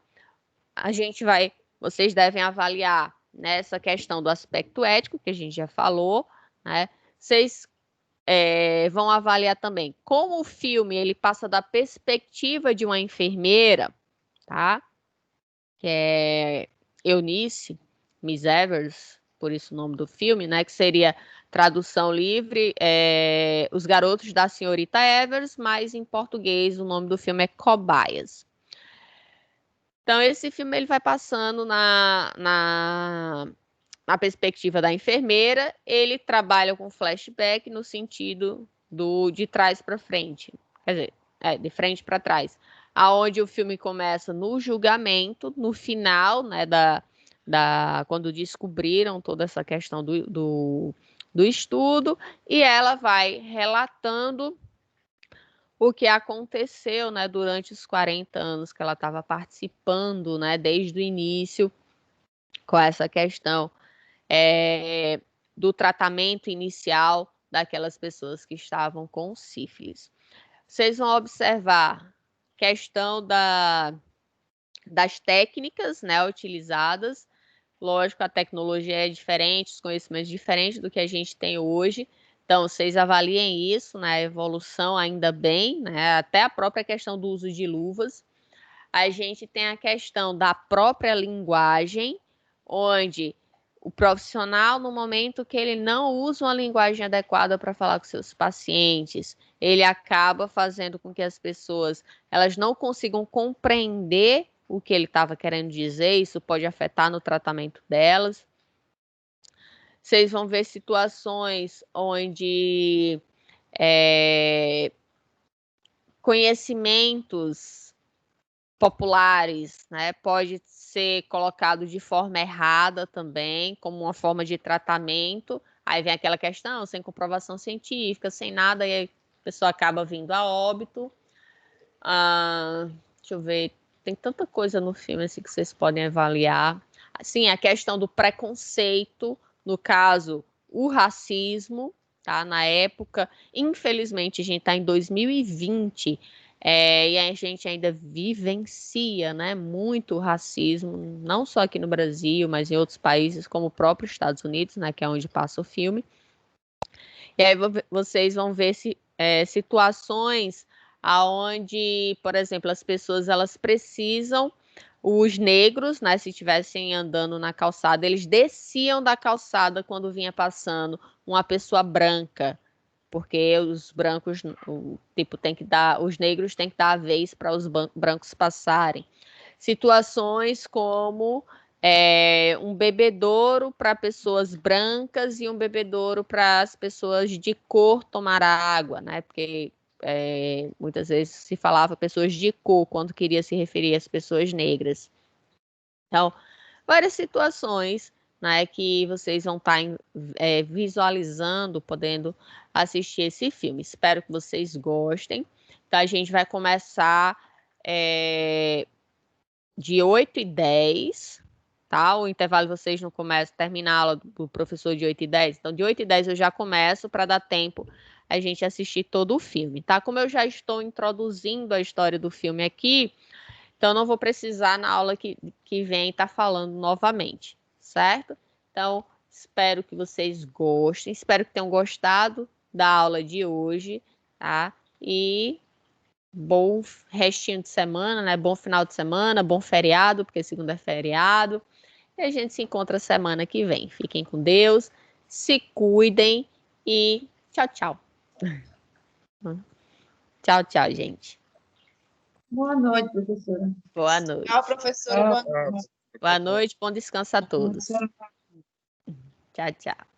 vocês devem avaliar nessa questão do aspecto ético, que a gente já falou, né? Vocês vão avaliar também como o filme ele passa da perspectiva de uma enfermeira, tá? Que é Eunice, Miss Evers, por isso o nome do filme, né? Que seria tradução livre, Os Garotos da Senhorita Evers, mas em português o nome do filme é Cobaias. Então, esse filme ele vai passando na perspectiva da enfermeira, ele trabalha com flashback no sentido de trás para frente, quer dizer, de frente para trás, aonde o filme começa no julgamento, no final, né, quando descobriram toda essa questão do estudo, e ela vai relatando o que aconteceu, né, durante os 40 anos que ela estava participando, né, desde o início, com essa questão do tratamento inicial daquelas pessoas que estavam com sífilis. Vocês vão observar questão das técnicas, né, utilizadas. Lógico, a tecnologia é diferente, os conhecimentos diferentes do que a gente tem hoje. Então, vocês avaliem isso, né? A evolução ainda bem, né? Até a própria questão do uso de luvas. A gente tem a questão da própria linguagem, onde o profissional, no momento que ele não usa uma linguagem adequada para falar com seus pacientes, ele acaba fazendo com que as pessoas elas não consigam compreender o que ele estava querendo dizer, isso pode afetar no tratamento delas. Vocês vão ver situações onde conhecimentos populares, né, pode ser colocado de forma errada também, como uma forma de tratamento. Aí vem aquela questão, sem comprovação científica, sem nada, e a pessoa acaba vindo a óbito. Deixa eu ver, tem tanta coisa no filme assim, que vocês podem avaliar. Assim, a questão do preconceito, no caso, o racismo, tá? Na época, infelizmente, a gente está em 2020, e a gente ainda vivencia, né, muito racismo, não só aqui no Brasil, mas em outros países, como o próprio Estados Unidos, né, que é onde passa o filme. E aí vocês vão ver situações aonde, por exemplo, as pessoas elas precisam, os negros, né, se estivessem andando na calçada, eles desciam da calçada quando vinha passando uma pessoa branca, porque os brancos, os negros têm que dar a vez para os brancos passarem. Situações como Um bebedouro para pessoas brancas e um bebedouro para as pessoas de cor tomar água, né? Porque muitas vezes se falava pessoas de cor quando queria se referir às pessoas negras. Então, várias situações, né, que vocês vão estar visualizando, podendo assistir esse filme. Espero que vocês gostem. Então, a gente vai começar de 8h10, tá? O intervalo vocês não começam, termina a aula do professor de 8h10. Então, de 8h10 eu já começo para dar tempo a gente assistir todo o filme, tá? Como eu já estou introduzindo a história do filme aqui, então não vou precisar na aula que vem estar falando novamente, certo? Então, espero que vocês gostem, espero que tenham gostado da aula de hoje, tá? E bom restinho de semana, né? Bom final de semana, bom feriado, porque segunda é feriado. E a gente se encontra semana que vem. Fiquem com Deus, se cuidem e tchau, tchau. Tchau, tchau, gente. Boa noite, professora. Boa noite. Tchau, professora. Boa noite. Boa noite, bom descanso a todos. Tchau, tchau.